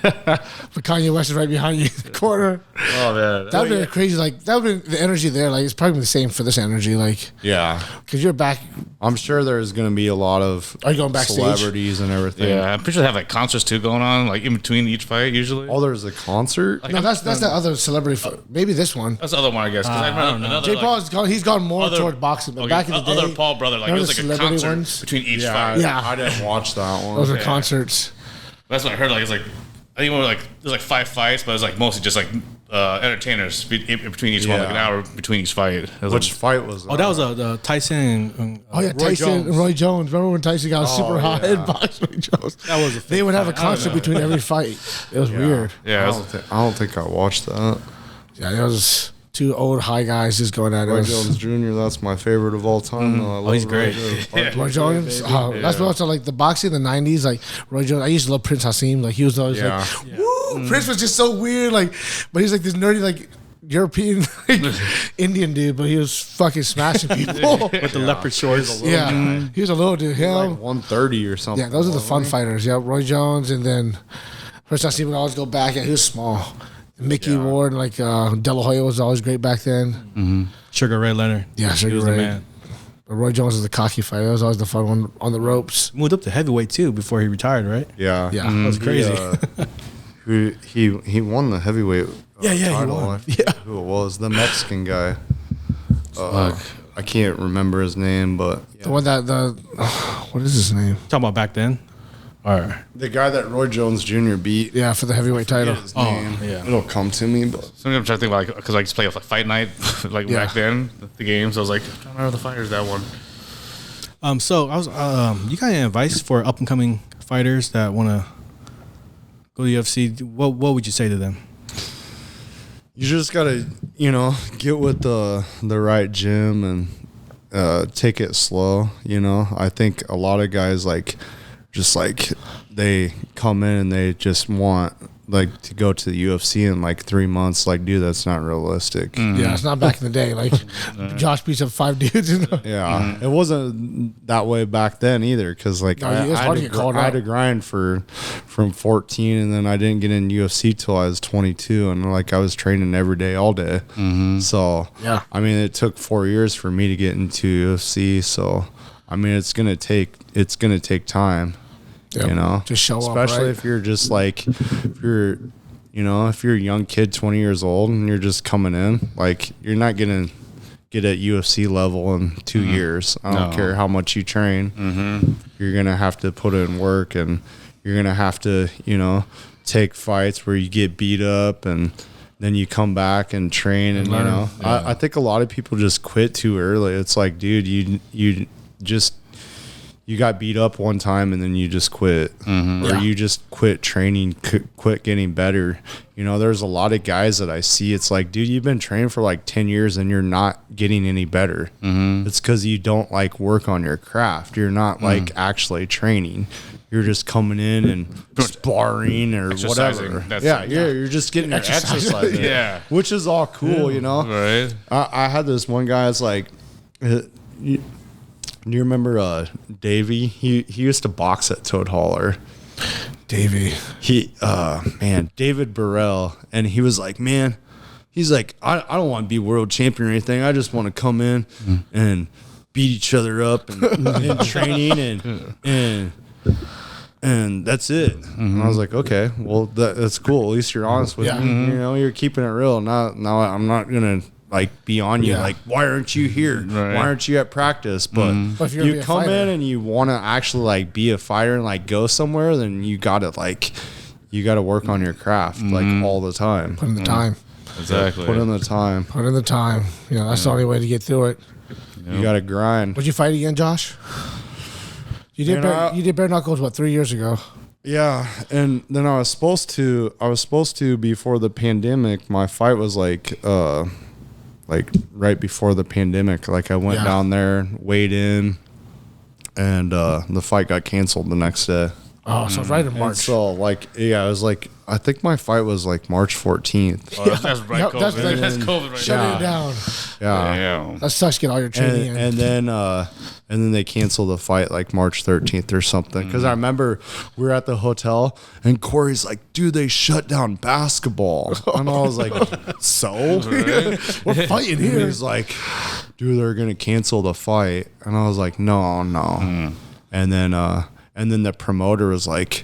Speaker 2: But Kanye West is right behind you in the corner.
Speaker 3: Oh man,
Speaker 2: That would have been crazy. Like, that would have been the energy there. Like, it's probably the same for this energy. Like,
Speaker 1: Yeah.
Speaker 2: because you're back.
Speaker 1: I'm sure there's going to be a lot of
Speaker 2: Are you going backstage?
Speaker 1: celebrities and everything.
Speaker 3: yeah. I'm pretty sure they have like concerts too going on, like in between each fight usually.
Speaker 1: Oh, there's a concert?
Speaker 2: No, that's that other celebrity. Maybe this one.
Speaker 3: That's the other one, I guess. 'Cause I remember another,
Speaker 2: Jay
Speaker 3: like,
Speaker 2: Paul's gone. He's gone more
Speaker 3: other-
Speaker 2: toward boxing. But
Speaker 3: okay,
Speaker 2: back in the day,
Speaker 3: other Paul brother, like it
Speaker 2: remember
Speaker 3: was
Speaker 2: the
Speaker 3: like a
Speaker 2: celebrity
Speaker 3: concert
Speaker 2: ones?
Speaker 3: between each
Speaker 1: Yeah,
Speaker 3: fight.
Speaker 2: Yeah.
Speaker 1: I didn't watch that one.
Speaker 2: those are
Speaker 3: Yeah.
Speaker 2: concerts.
Speaker 3: That's what I heard. Like it's like I think it was like there's like 5 fights, but it was like mostly just like entertainers in between each one, like an hour between each fight. It was
Speaker 1: Which
Speaker 3: like,
Speaker 1: fight was that?
Speaker 4: Oh, that was the Tyson and
Speaker 2: Oh yeah,
Speaker 4: Roy
Speaker 2: Tyson
Speaker 4: Jones.
Speaker 2: and Roy Jones. Remember when Tyson got super hot
Speaker 1: yeah.
Speaker 2: in boxing? Roy Jones.
Speaker 4: That was a
Speaker 2: They would have a
Speaker 4: fight. I don't
Speaker 2: concert
Speaker 4: know.
Speaker 2: between every fight. It was weird.
Speaker 3: yeah,
Speaker 1: I
Speaker 3: it
Speaker 1: don't,
Speaker 3: was,
Speaker 1: I don't think I watched that.
Speaker 2: Yeah, there was two old high guys just going at it.
Speaker 1: Roy
Speaker 2: It was-
Speaker 1: Jones Jr., that's my favorite of all time. I love
Speaker 4: he's great.
Speaker 2: Roy Jones. That's what also like the boxing in the '90s. Like Roy Jones. I used to love Prince Hassim. Like he was always
Speaker 1: Yeah.
Speaker 2: like, woo. Prince was just so weird. Like, but he's like this nerdy like European like, Indian dude. But he was fucking smashing people.
Speaker 4: with the leopard shorts.
Speaker 2: Yeah, he was a little dude. Him.
Speaker 1: Like 130 or something.
Speaker 2: Yeah, those are the fun fighters. Yeah, Roy Jones, and then Prince Hassim would always go back. Yeah, he was small. Mickey Ward, like De La Hoya was always great back then.
Speaker 4: Sugar Ray Leonard.
Speaker 2: Yeah,
Speaker 4: He
Speaker 2: Sugar
Speaker 4: was the
Speaker 2: Ray.
Speaker 4: man.
Speaker 2: But Roy Jones was the cocky fighter. That was always the fun one on the ropes.
Speaker 4: Moved up to heavyweight too before he retired, right?
Speaker 1: Yeah.
Speaker 2: Yeah.
Speaker 4: That was crazy.
Speaker 1: He won the heavyweight
Speaker 4: Yeah, he
Speaker 1: title.
Speaker 4: won.
Speaker 1: I forget who it was. The Mexican guy. I can't remember his name, but
Speaker 2: The one that what is his name?
Speaker 4: Talking about back then. All right.
Speaker 1: the guy that Roy Jones Jr. beat.
Speaker 2: Yeah, for the heavyweight title.
Speaker 1: His name.
Speaker 4: yeah.
Speaker 1: It'll come to me, but
Speaker 3: something I'm trying to think about because I used to play like fight night like
Speaker 2: Yeah.
Speaker 3: back then the games. I was like, I don't remember the fighters that one.
Speaker 4: So I was. You got any advice for up and coming fighters that want to go to UFC? What would you say to them?
Speaker 1: you just gotta, get with the right gym and take it slow. I think a lot of guys they come in and they just want to go to the UFC in 3 months. Like, dude, that's not realistic.
Speaker 2: Yeah, it's not back in the day. Like Josh beats up 5 dudes.
Speaker 1: Yeah, it wasn't that way back then either. Because
Speaker 2: No, it's hard to get called
Speaker 1: I had
Speaker 2: out.
Speaker 1: to grind from 14, and then I didn't get in UFC till I was 22, and I was training every day, all day. So
Speaker 2: Yeah.
Speaker 1: I mean, it took 4 years for me to get into UFC. So I mean, it's gonna take time.
Speaker 2: Yep. Just show up,
Speaker 1: especially
Speaker 2: right?
Speaker 1: if you're just if you're a young kid, 20 years old, and you're just coming in, you're not gonna get at UFC level in 2 years. I don't care how much you train. You're gonna have to put in work, and you're gonna have to, take fights where you get beat up, and then you come back and train. And I think a lot of people just quit too early. It's like, dude, you you got beat up one time and then you just quit, or you just quit training, quit getting better. You know, there's a lot of guys that I see. It's like, dude, you've been training for like 10 years and you're not getting any better. It's because you don't like work on your craft. You're not like actually training. You're just coming in and sparring or whatever. You're just getting your exercise. Which is all cool, you know.
Speaker 3: Right.
Speaker 1: I had this one guy. It's like, do you remember Davey? He used to box at Toad Holler.
Speaker 2: Davey.
Speaker 1: David Burrell, and he was like, man, he's like, I don't want to be world champion or anything. I just want to come in and beat each other up and training and that's it. And I was like, okay, well that's cool. At least you're honest with me. You know, you're keeping it real. Now I'm not gonna like be on you like, why aren't you here? Right. Why aren't you at practice? But if you come in and you want to actually like be a fighter and like go somewhere, then you gotta work on your craft like all the time.
Speaker 2: Put in the time.
Speaker 3: Exactly.
Speaker 1: Put in the time.
Speaker 2: Put in the time. You know, that's the only way to get through it.
Speaker 1: You gotta grind.
Speaker 2: Would you fight again, Josh? You did bare knuckles 3 years ago?
Speaker 1: Yeah, and then I was supposed to before the pandemic. My fight was like right before the pandemic. Like I went down there, weighed in, and the fight got canceled the next day.
Speaker 2: Oh, so right in March.
Speaker 1: And so it was like, I think my fight was like March 14th.
Speaker 3: Oh, that's right. COVID. That's COVID right
Speaker 2: Shut it down.
Speaker 1: Yeah.
Speaker 2: That sucks. Get all your training in.
Speaker 1: And then they canceled the fight like March 13th or something. Because I remember we were at the hotel and Corey's like, dude, they shut down basketball. And I was like, so?
Speaker 2: We're fighting here.
Speaker 1: And he's like, dude, they're going to cancel the fight. And I was like, no. And then the promoter was like,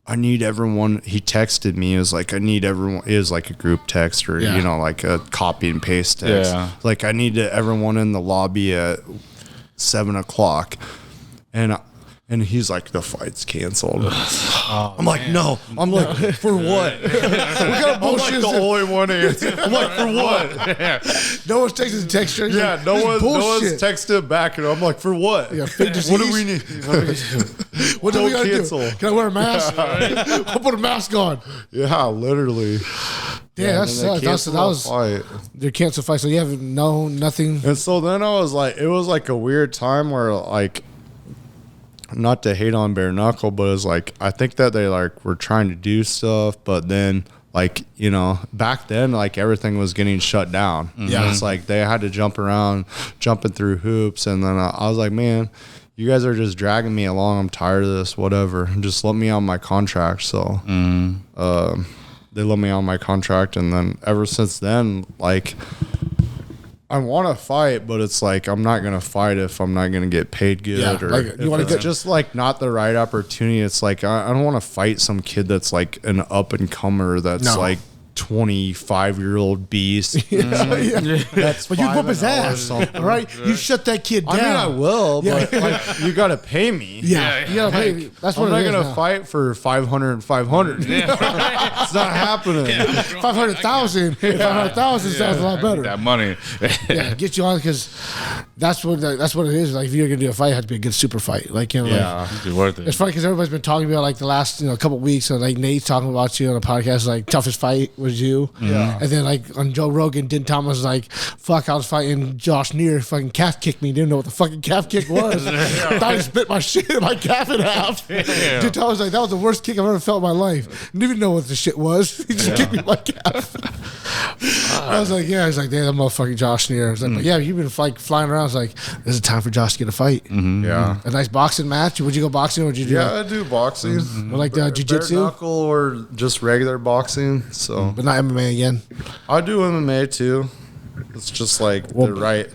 Speaker 1: I need everyone. He texted me. It was like, I need everyone. It was like a group text or, you know, like a copy and paste text. Yeah. Like, I need everyone in the lobby at 7:00. And he's like, the fight's canceled. I'm like, no. I'm like, for what? What kind of bullshit is the only one answer. I'm like, for what?
Speaker 2: No one's texting the text.
Speaker 1: Yeah, no one's texted back. And I'm like, for what?
Speaker 2: Yeah,
Speaker 1: what do we need?
Speaker 2: What do we got to do? Can I wear a mask? I'll put a mask on.
Speaker 1: Yeah, literally.
Speaker 2: Yeah, that was their cancel fight. So you haven't known nothing.
Speaker 1: And so then I was like, it was like a weird time where like, not to hate on bare knuckle, but it's like, I think that they like were trying to do stuff, but then like, you know, back then like everything was getting shut down. Yeah, it's like they had to jumping through hoops, and then I was like, man, you guys are just dragging me along. I'm tired of this. Whatever, just let me on my contract. So they let me on my contract, and then ever since then, like, I want to fight, but it's like, I'm not going to fight if I'm not going to get paid good.
Speaker 2: Yeah,
Speaker 1: or
Speaker 2: like, you want to get
Speaker 1: just like not the right opportunity. It's like, I don't want to fight some kid that's like an up and comer that's like 25-year-old beast. That's
Speaker 2: but you whoop his ass, all right? You shut that kid down.
Speaker 1: I mean, I will, but like, you got to pay me.
Speaker 2: Yeah, you got to pay me. That's what
Speaker 1: I'm not going to fight for 500 and 500. It's not happening.
Speaker 2: 500,000. 500,000 sounds a lot better.
Speaker 3: That money.
Speaker 2: Yeah, get you on, because that's what it is. Like, if you're gonna do a fight, it has to be a good super fight. Like, you know,
Speaker 3: it's worth it.
Speaker 2: It's funny because everybody's been talking about like the last couple weeks, and like Nate's talking about you on a podcast, like toughest fight was you. Yeah. And then like on Joe Rogan, Din Thomas was like, fuck, I was fighting Josh Neer, fucking calf kicked me. Didn't know what the fucking calf kick was. Thought he split my shit, my calf in half. Din Thomas was like, that was the worst kick I've ever felt in my life. Didn't even know what the shit was. He just kicked me in my calf. I was like, yeah. I was like, damn, that motherfucking Josh Neer. I was like, but yeah, you've been like flying around. I was like, this is time for Josh to get a fight.
Speaker 1: Yeah.
Speaker 2: A nice boxing match. Would you go boxing, or would you do?
Speaker 1: Yeah, I do boxing.
Speaker 2: Or like jiu-jitsu?
Speaker 1: Bare knuckle or just regular boxing. So,
Speaker 2: but not MMA again.
Speaker 1: I do MMA too. It's just like the right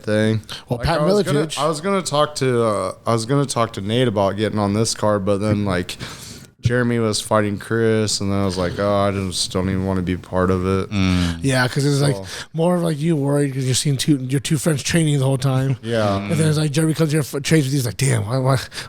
Speaker 1: thing.
Speaker 2: Well,
Speaker 1: like,
Speaker 2: Pat Miletich.
Speaker 1: I was gonna talk to Nate about getting on this card, but then like Jeremy was fighting Chris, and then I was like, oh, I just don't even want to be part of it.
Speaker 2: Yeah, because it's like more of like you worried because you're seeing your two friends training the whole time.
Speaker 1: Yeah.
Speaker 2: And then it's like Jeremy comes here, trains with you. He's like, damn,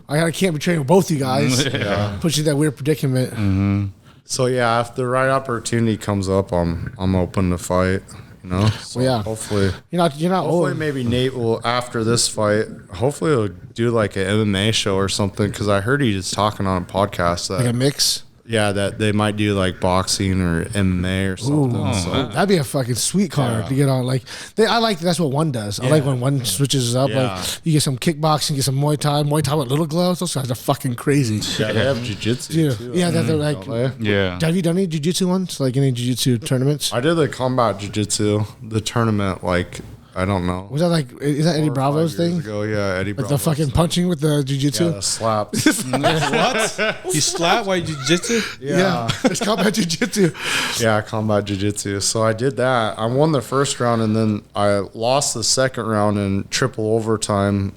Speaker 2: I can't be training with both you guys.
Speaker 1: Yeah.
Speaker 2: Puts you in that weird predicament.
Speaker 1: So yeah, if the right opportunity comes up, I'm open to fight. You know, so
Speaker 2: Well, yeah.
Speaker 1: hopefully,
Speaker 2: You're not
Speaker 1: hopefully
Speaker 2: old.
Speaker 1: maybe Nate will, after this fight, hopefully he'll do like an MMA show or something, because I heard he was talking on a podcast that
Speaker 2: Like a mix.
Speaker 1: yeah, that they might do like boxing or MMA or something.
Speaker 2: Ooh,
Speaker 1: so.
Speaker 2: that'd be a fucking sweet card to get on. Like, I like that's what one does. I like when one switches up.
Speaker 1: Yeah.
Speaker 2: Like, you get some kickboxing, get some Muay Thai with little gloves. Those guys are fucking crazy.
Speaker 1: Yeah, they have jiu-jitsu
Speaker 2: Yeah,
Speaker 1: too.
Speaker 2: yeah, they're like.
Speaker 1: don't they?
Speaker 3: Yeah.
Speaker 2: Have you done any jiu-jitsu ones? Like any jiu-jitsu tournaments?
Speaker 1: I did the combat jiu-jitsu, the tournament, like, I don't know.
Speaker 2: Was that like? Is that Eddie
Speaker 1: 4 or 5
Speaker 2: Bravo's
Speaker 1: years
Speaker 2: thing?
Speaker 1: ago, yeah, Eddie
Speaker 2: Like
Speaker 1: Bravo.
Speaker 2: the fucking punching with the jiu-jitsu?
Speaker 1: Yeah, the slaps.
Speaker 4: What? You slap while you jiu-jitsu?
Speaker 2: Yeah. It's combat jiu-jitsu.
Speaker 1: Yeah, combat jiu-jitsu. So I did that. I won the first round, and then I lost the second round in triple overtime,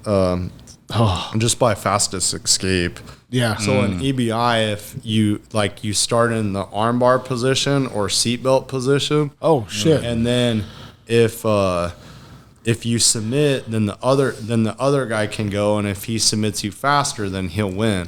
Speaker 1: just by fastest escape.
Speaker 2: Yeah.
Speaker 1: So in EBI, if you start in the armbar position or seatbelt position,
Speaker 2: Oh shit.
Speaker 1: and then if you submit, then the other guy can go, and if he submits you faster, then he'll win.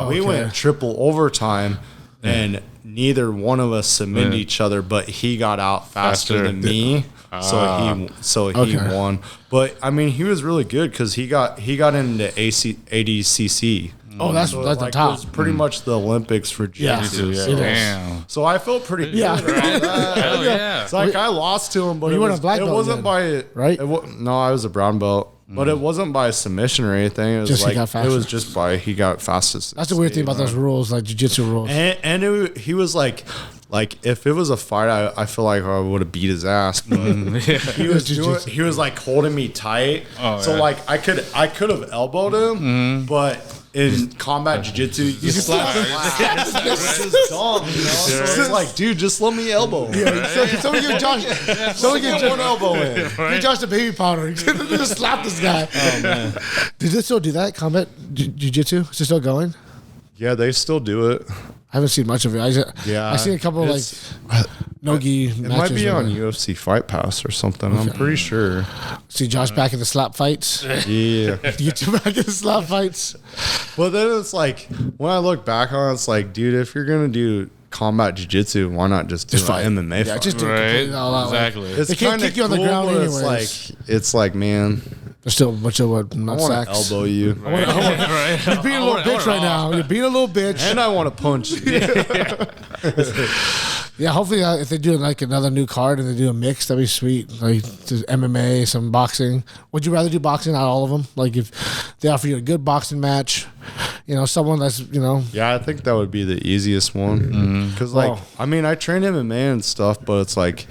Speaker 1: We went triple overtime, and neither one of us submitted each other, but he got out faster than me. So he
Speaker 2: Okay.
Speaker 1: won. But I mean, he was really good because he got into ADCC.
Speaker 2: Oh, that's
Speaker 1: So,
Speaker 2: the
Speaker 1: like,
Speaker 2: top.
Speaker 1: It was pretty much the Olympics for
Speaker 2: Yeah.
Speaker 1: jiu-jitsu.
Speaker 3: Yeah.
Speaker 2: It is.
Speaker 3: Damn.
Speaker 1: So I felt pretty good.
Speaker 2: Yeah.
Speaker 1: about that.
Speaker 3: Hell yeah.
Speaker 1: It's like I lost to him, but
Speaker 2: You
Speaker 1: it,
Speaker 2: weren't
Speaker 1: was,
Speaker 2: a black
Speaker 1: it
Speaker 2: belt
Speaker 1: wasn't
Speaker 2: then,
Speaker 1: by
Speaker 2: right?
Speaker 1: No, I was a brown belt, but it wasn't by submission or anything. It was
Speaker 2: Just he
Speaker 1: like
Speaker 2: got
Speaker 1: it
Speaker 2: faster.
Speaker 1: was just by he got fastest.
Speaker 2: That's the weird thing about those rules, like jiu-jitsu rules.
Speaker 1: And he was like if it was a fight, I feel like I would have beat his ass. But he was like holding me tight, so
Speaker 3: yeah.
Speaker 1: like I could have elbowed him, but. In combat jiu-jitsu, you can slap, which is dumb, you know. So it's like, dude, just let me elbow.
Speaker 2: Yeah, someone give Josh, someone give
Speaker 1: Get one elbow in.
Speaker 2: Give Josh the baby powder. Just slap this guy. Oh man, did they still do that combat jiu-jitsu? Is it still going?
Speaker 1: Yeah, they still do it.
Speaker 2: I haven't seen much of it. I seen a couple like no-gi
Speaker 1: It
Speaker 2: matches.
Speaker 1: might be on
Speaker 2: where-
Speaker 1: UFC Fight Pass or something. I'm pretty sure.
Speaker 2: See Josh back in the slap fights.
Speaker 1: Yeah.
Speaker 2: Get you back in the slap fights.
Speaker 1: But then it's like, when I look back on it, it's like, dude, if you're going to do combat jiu-jitsu, why not just do
Speaker 2: fight.
Speaker 1: an MMA
Speaker 2: Yeah,
Speaker 1: fight?
Speaker 2: just do it
Speaker 3: Right.
Speaker 2: completely all out. Like,
Speaker 3: Exactly.
Speaker 1: It's
Speaker 2: They can't
Speaker 1: kinda
Speaker 2: kick you on the
Speaker 1: cool,
Speaker 2: ground
Speaker 1: but
Speaker 2: anyways.
Speaker 1: It's like, man,
Speaker 2: there's still a bunch of
Speaker 1: I
Speaker 2: nut
Speaker 1: want to
Speaker 2: sacks.
Speaker 1: elbow you.
Speaker 3: Right.
Speaker 2: You're being a little bitch right now. You're being a little bitch.
Speaker 1: And I want to punch you.
Speaker 2: Yeah, hopefully if they do like another new card and they do a mix, that'd be sweet. Like just MMA, some boxing. Would you rather do boxing out of all of them? Like if they offer you a good boxing match, someone that's
Speaker 1: Yeah, I think that would be the easiest one. Because, like,
Speaker 2: Well-
Speaker 1: I mean, I train MMA and stuff, but it's like,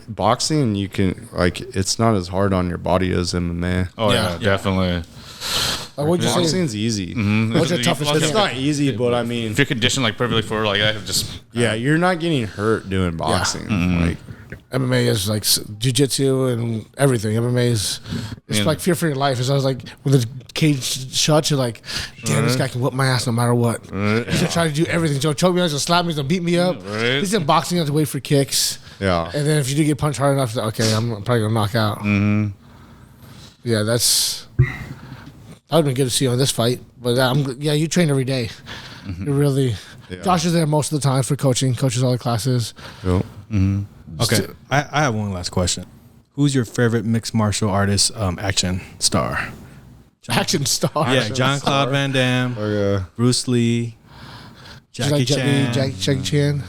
Speaker 1: boxing, you can, like, it's not as hard on your body as MMA.
Speaker 3: Oh
Speaker 2: Yeah.
Speaker 3: yeah, definitely.
Speaker 2: like, what'd you say?
Speaker 1: Boxing's easy.
Speaker 2: What's your toughest
Speaker 1: It's
Speaker 2: kick?
Speaker 1: not easy, but I mean,
Speaker 3: If you're conditioned like perfectly for like that, just
Speaker 1: yeah, you're not getting hurt doing boxing. Like,
Speaker 2: MMA is like jiu-jitsu and everything. MMA is it's
Speaker 3: Yeah.
Speaker 2: like fear for your life. It's always like when the cage shuts, you're like, damn, this guy can whip my ass no matter what. He's gonna try to do everything. He's gonna choke me, he's gonna slap me, he's gonna beat me up.
Speaker 3: Right.
Speaker 2: He's in boxing, you have to wait for kicks.
Speaker 1: yeah.
Speaker 2: And then if you do get punched hard enough, okay, I'm probably gonna knock out. Yeah, that would have been good to see on this fight. But you train every day. You really. Josh is there most of the time for coaching. Coaches all the classes.
Speaker 1: Yep.
Speaker 4: Okay, I have one last question. Who's your favorite mixed martial artist action star?
Speaker 2: Action star.
Speaker 4: Yeah, John Claude Van Damme,
Speaker 1: Okay.
Speaker 4: Bruce Lee,
Speaker 2: Just
Speaker 4: Jackie
Speaker 2: like
Speaker 4: Chan.
Speaker 2: Jackie Chan.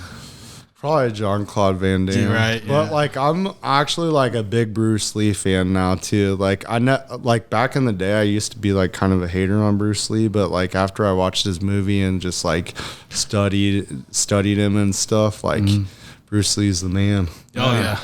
Speaker 1: Probably John Claude Van Damme.
Speaker 4: Right,
Speaker 1: But
Speaker 4: yeah.
Speaker 1: like, I'm actually like a big Bruce Lee fan now too. Like, like back in the day, I used to be like kind of a hater on Bruce Lee, but like after I watched his movie and just like studied him and stuff, like Bruce Lee's the man.
Speaker 2: Oh yeah,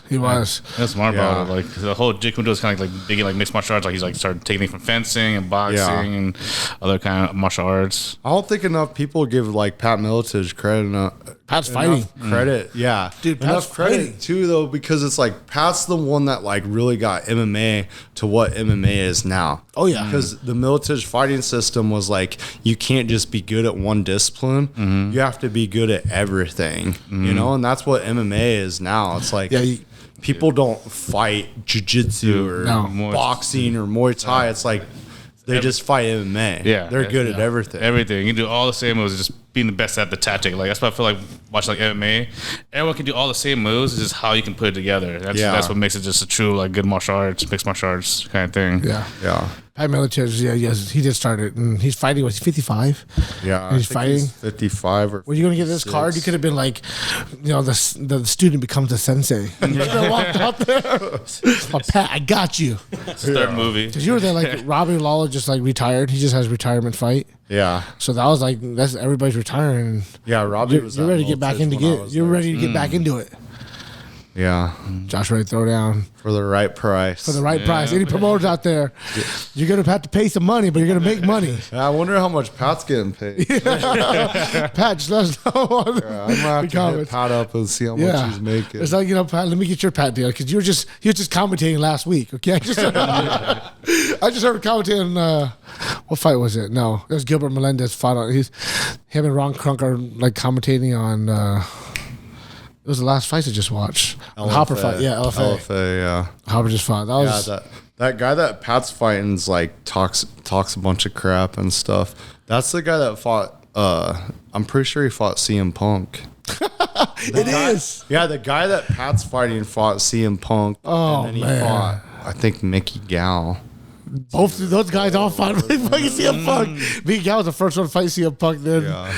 Speaker 2: he was.
Speaker 3: that's smart about it.
Speaker 1: Yeah.
Speaker 3: Like the whole Jeet Kune Do is kind of like big like mixed martial arts. Like he's like started taking things from fencing and boxing
Speaker 1: Yeah.
Speaker 3: and other kind of martial arts.
Speaker 1: I don't think enough people give like Pat Miletich credit.
Speaker 2: Pat's fighting.
Speaker 1: Credit, yeah,
Speaker 2: Dude,
Speaker 1: enough
Speaker 2: Pat's
Speaker 1: credit
Speaker 2: fighting.
Speaker 1: too though, because it's like Pat's the one that like really got MMA to what MMA is now.
Speaker 2: Oh, yeah.
Speaker 1: because the Miletich fighting system was like you can't just be good at one discipline; you have to be good at everything. You know, and that's what MMA is now. It's like
Speaker 2: Yeah,
Speaker 1: people don't fight jiu-jitsu or
Speaker 2: No.
Speaker 1: boxing or Muay Thai. It's like they just fight MMA.
Speaker 3: Yeah,
Speaker 1: they're good at everything.
Speaker 3: Everything you can do all the same moves, just being the best at the tactic. Like that's why I feel like watching like MMA, everyone can do all the same moves. It's just how you can put it together. That's what makes it just a true like good martial arts, mixed martial arts kind of thing.
Speaker 2: Yeah. Pat Miletich, yes, he did start it, and he's fighting. Was he 55?
Speaker 1: Yeah,
Speaker 2: and he's fighting.
Speaker 1: He's 55 or.
Speaker 2: Were you gonna get this card? You could have been like, the student becomes the sensei. You walked out there. Oh, Pat, I got you.
Speaker 3: Third movie.
Speaker 2: Because you were there, like Robbie Lawler just like retired. He just has a retirement fight.
Speaker 1: Yeah.
Speaker 2: So that was like everybody's retiring.
Speaker 1: Yeah, Robbie was.
Speaker 2: You're ready to get back into it. You're ready to get back into it.
Speaker 1: Yeah.
Speaker 2: Josh ready to throw down.
Speaker 1: For the right price.
Speaker 2: For the right price. Any promoters out there, you're going to have to pay some money, but you're going to make money.
Speaker 1: I wonder how much Pat's getting paid.
Speaker 2: Pat, just let us know.
Speaker 1: I'm going to have to hit Pat up and see how much he's making.
Speaker 2: It's like, Pat, let me get your Pat deal. Because you were just commentating last week, okay? I just heard him commentating. What fight was it? No, it was Gilbert Melendez fought on. Him and Ron Crunk are like commentating on. It was the last fight I just watched.
Speaker 1: LFA.
Speaker 2: Hopper fight. Yeah, LFA.
Speaker 1: LFA, yeah.
Speaker 2: Hopper just fought. That was
Speaker 1: that guy that Pat's fighting's like talks a bunch of crap and stuff. That's the guy that fought I'm pretty sure he fought CM Punk.
Speaker 2: It is.
Speaker 1: Yeah, the guy that Pat's fighting fought CM Punk.
Speaker 2: Oh,
Speaker 1: and then he
Speaker 2: man.
Speaker 1: fought I think Mickey Gal.
Speaker 2: Both of those guys all fought fucking CM Punk. Mickey Gal was the first one to fight CM Punk then.
Speaker 1: Yeah.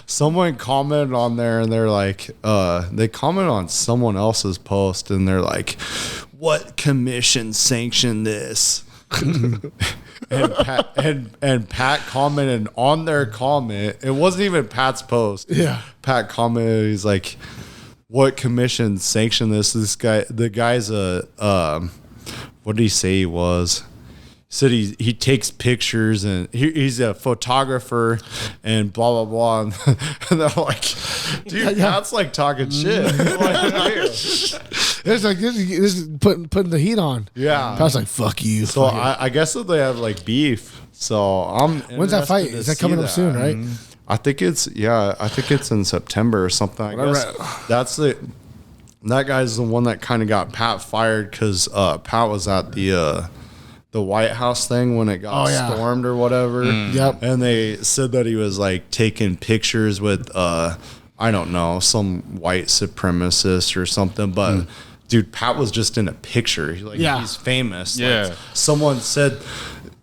Speaker 1: Someone commented on there and they're like, they commented on someone else's post and they're like, what commission sanctioned this? and Pat commented on their comment. It wasn't even Pat's post.
Speaker 2: Yeah.
Speaker 1: Pat commented, he's like, what commission sanctioned this? The guy's what did he say he was? Said he takes pictures and he's a photographer and blah blah blah, and they're like, dude, that's like talking shit.
Speaker 2: It's like this is putting the heat on.
Speaker 1: Yeah,
Speaker 2: Pat's like, fuck you.
Speaker 1: So I guess that they have like beef. So I'm.
Speaker 2: When's that fight? Is that coming up soon? Right.
Speaker 1: I think it's in September or something. I guess that's the. That guy's the one that kind of got Pat fired because Pat was at the White House thing when it got stormed or whatever.
Speaker 2: Yep.
Speaker 1: And they said that he was like taking pictures with I don't know, some white supremacist or something. But dude, Pat was just in a picture. He's famous.
Speaker 3: Yeah.
Speaker 1: Like, someone said,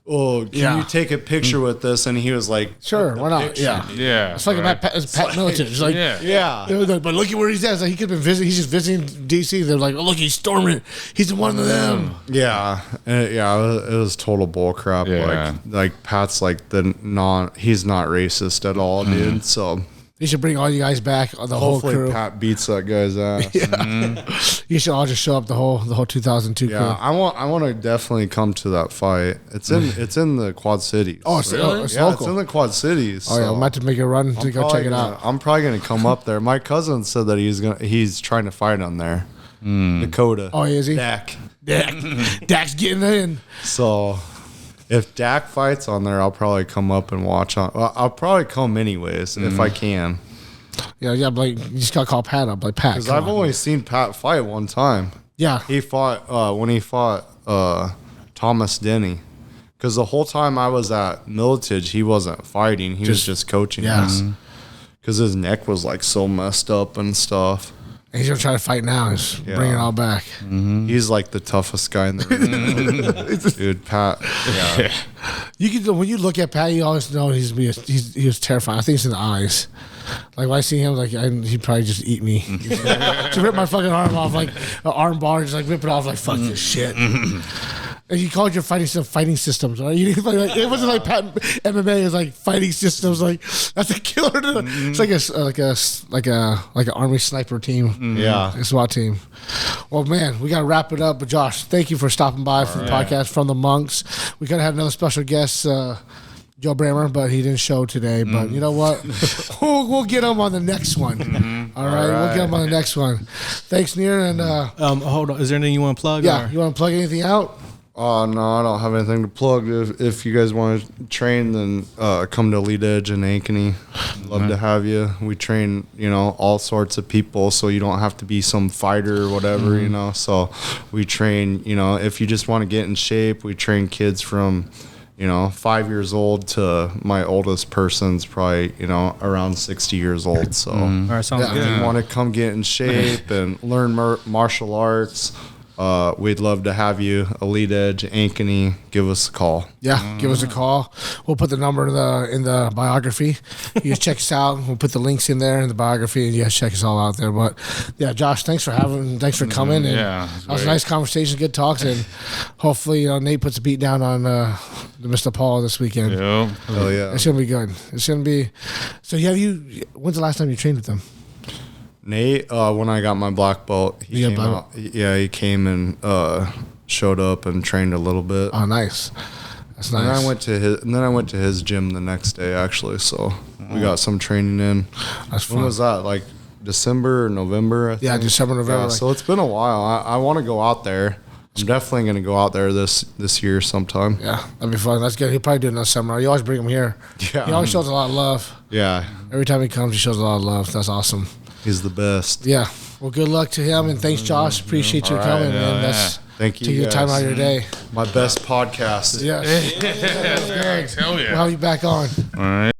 Speaker 1: oh, can you take a picture with this? And he was like,
Speaker 2: sure, why not?
Speaker 1: Picture,
Speaker 2: Yeah.
Speaker 1: dude.
Speaker 3: Yeah.
Speaker 2: It's like Pat Miletich. It's like,
Speaker 3: yeah.
Speaker 2: But look at where he's at. It's like he could have been visiting. He's just visiting D.C. They're like, oh, look, he's storming. He's one of them.
Speaker 1: Yeah. It was total bull crap.
Speaker 3: Yeah.
Speaker 1: Like Pat's like he's not racist at all, dude. So
Speaker 2: You should bring all you guys back, the whole crew.
Speaker 1: hopefully Pat beats that guy's ass.
Speaker 2: Yeah. You should all just show up, the whole 2002 crew.
Speaker 1: Yeah, I want to definitely come to that fight. It's in the Quad Cities.
Speaker 2: Oh, it's
Speaker 3: Really?
Speaker 2: it's
Speaker 1: yeah,
Speaker 2: local.
Speaker 1: it's in the Quad Cities.
Speaker 2: Oh, yeah, I'm about to make a run to go check it out.
Speaker 1: I'm probably gonna come up there. My cousin said that he's trying to fight on there. Dakota.
Speaker 2: Oh, is he?
Speaker 1: Dak.
Speaker 2: Dak's getting in.
Speaker 1: So if Dak fights on there, I'll probably come up and watch on. Well, I'll probably come anyways if I can.
Speaker 2: Yeah, like you just gotta call Pat up, like Pat.
Speaker 1: Because I've only seen Pat fight one time.
Speaker 2: Yeah,
Speaker 1: He fought when he fought Thomas Denny. Because the whole time I was at Miletich, he wasn't fighting. He was just coaching us. Because his neck was like so messed up and stuff.
Speaker 2: and he's gonna try to fight now. Just bring it all back.
Speaker 1: He's like the toughest guy in the room. Dude, Pat. Yeah.
Speaker 2: You can when you look at Pat, you always know he was terrifying. I think it's in the eyes. Like when I see him, like he'd probably just eat me. To rip my fucking arm off, like an arm bar, just like rip it off, like fuck this shit. And you called your fighting systems, right? It wasn't like Pat MMA. It was like fighting systems. Like that's a killer. It's like an army sniper team.
Speaker 1: Yeah.
Speaker 2: A SWAT team. Well, man, we got to wrap it up. But Josh, thank you for stopping by for the podcast from the Monks. We could have had another special guest, Joe Brammer, but he didn't show today. But you know what? we'll get him on the next one. All right, we'll get him on the next one. Thanks, Neer. And
Speaker 4: hold on. Is there anything you want to plug?
Speaker 2: yeah,
Speaker 4: or?
Speaker 2: you want to plug anything out?
Speaker 1: Oh, no, I don't have anything to plug. If you guys want to train, then come to Lead Edge in Ankeny. Love to have you. We train, all sorts of people, so you don't have to be some fighter or whatever, So we train, if you just want to get in shape, we train kids from, 5 years old to my oldest person's probably, around 60 years old. So
Speaker 4: All right, sounds
Speaker 1: if
Speaker 4: good.
Speaker 1: you want to come get in shape and learn martial arts, we'd love to have you. Elite Edge, Ankeny, give us a call.
Speaker 2: Yeah, give us a call. We'll put the number in the biography. You guys check us out. We'll put the links in there in the biography, and you guys check us all out there. But yeah, Josh, thanks for coming. And
Speaker 3: Yeah,
Speaker 2: that was a nice conversation, good talks, and hopefully Nate puts a beat down on the Mr. Paul this weekend.
Speaker 3: Yep.
Speaker 1: Hell yeah.
Speaker 2: It's gonna be good. It's gonna be. So when's the last time you trained with them?
Speaker 1: Nate, when I got my black belt, he
Speaker 2: You got
Speaker 1: came
Speaker 2: black
Speaker 1: out. Yeah, he came and showed up and trained a little bit.
Speaker 2: Oh, nice. That's
Speaker 1: And
Speaker 2: nice.
Speaker 1: then I went to his gym the next day actually. So we got some training in.
Speaker 2: That's
Speaker 1: When
Speaker 2: fun.
Speaker 1: was that? Like December or November? I
Speaker 2: Yeah,
Speaker 1: think?
Speaker 2: December, November, like-
Speaker 1: so it's been a while. I want to go out there. I'm definitely going to go out there this year sometime.
Speaker 2: Yeah, that'd be fun. That's good. He'll probably do it next summer. You always bring him here.
Speaker 1: Yeah.
Speaker 2: He always shows a lot of love.
Speaker 1: Yeah,
Speaker 2: Every time he comes, he shows a lot of love. That's awesome.
Speaker 1: he's the best.
Speaker 2: Yeah. Well, good luck to him, and thanks, Josh. Appreciate you
Speaker 1: All right.
Speaker 2: coming,
Speaker 3: Yeah,
Speaker 2: man.
Speaker 3: yeah.
Speaker 2: That's
Speaker 1: Thank you.
Speaker 2: taking the time
Speaker 1: guys.
Speaker 2: out of your day.
Speaker 1: My best podcast.
Speaker 2: Yes.
Speaker 3: Hell
Speaker 2: We'll
Speaker 3: yeah.
Speaker 2: have you back on.
Speaker 3: All right.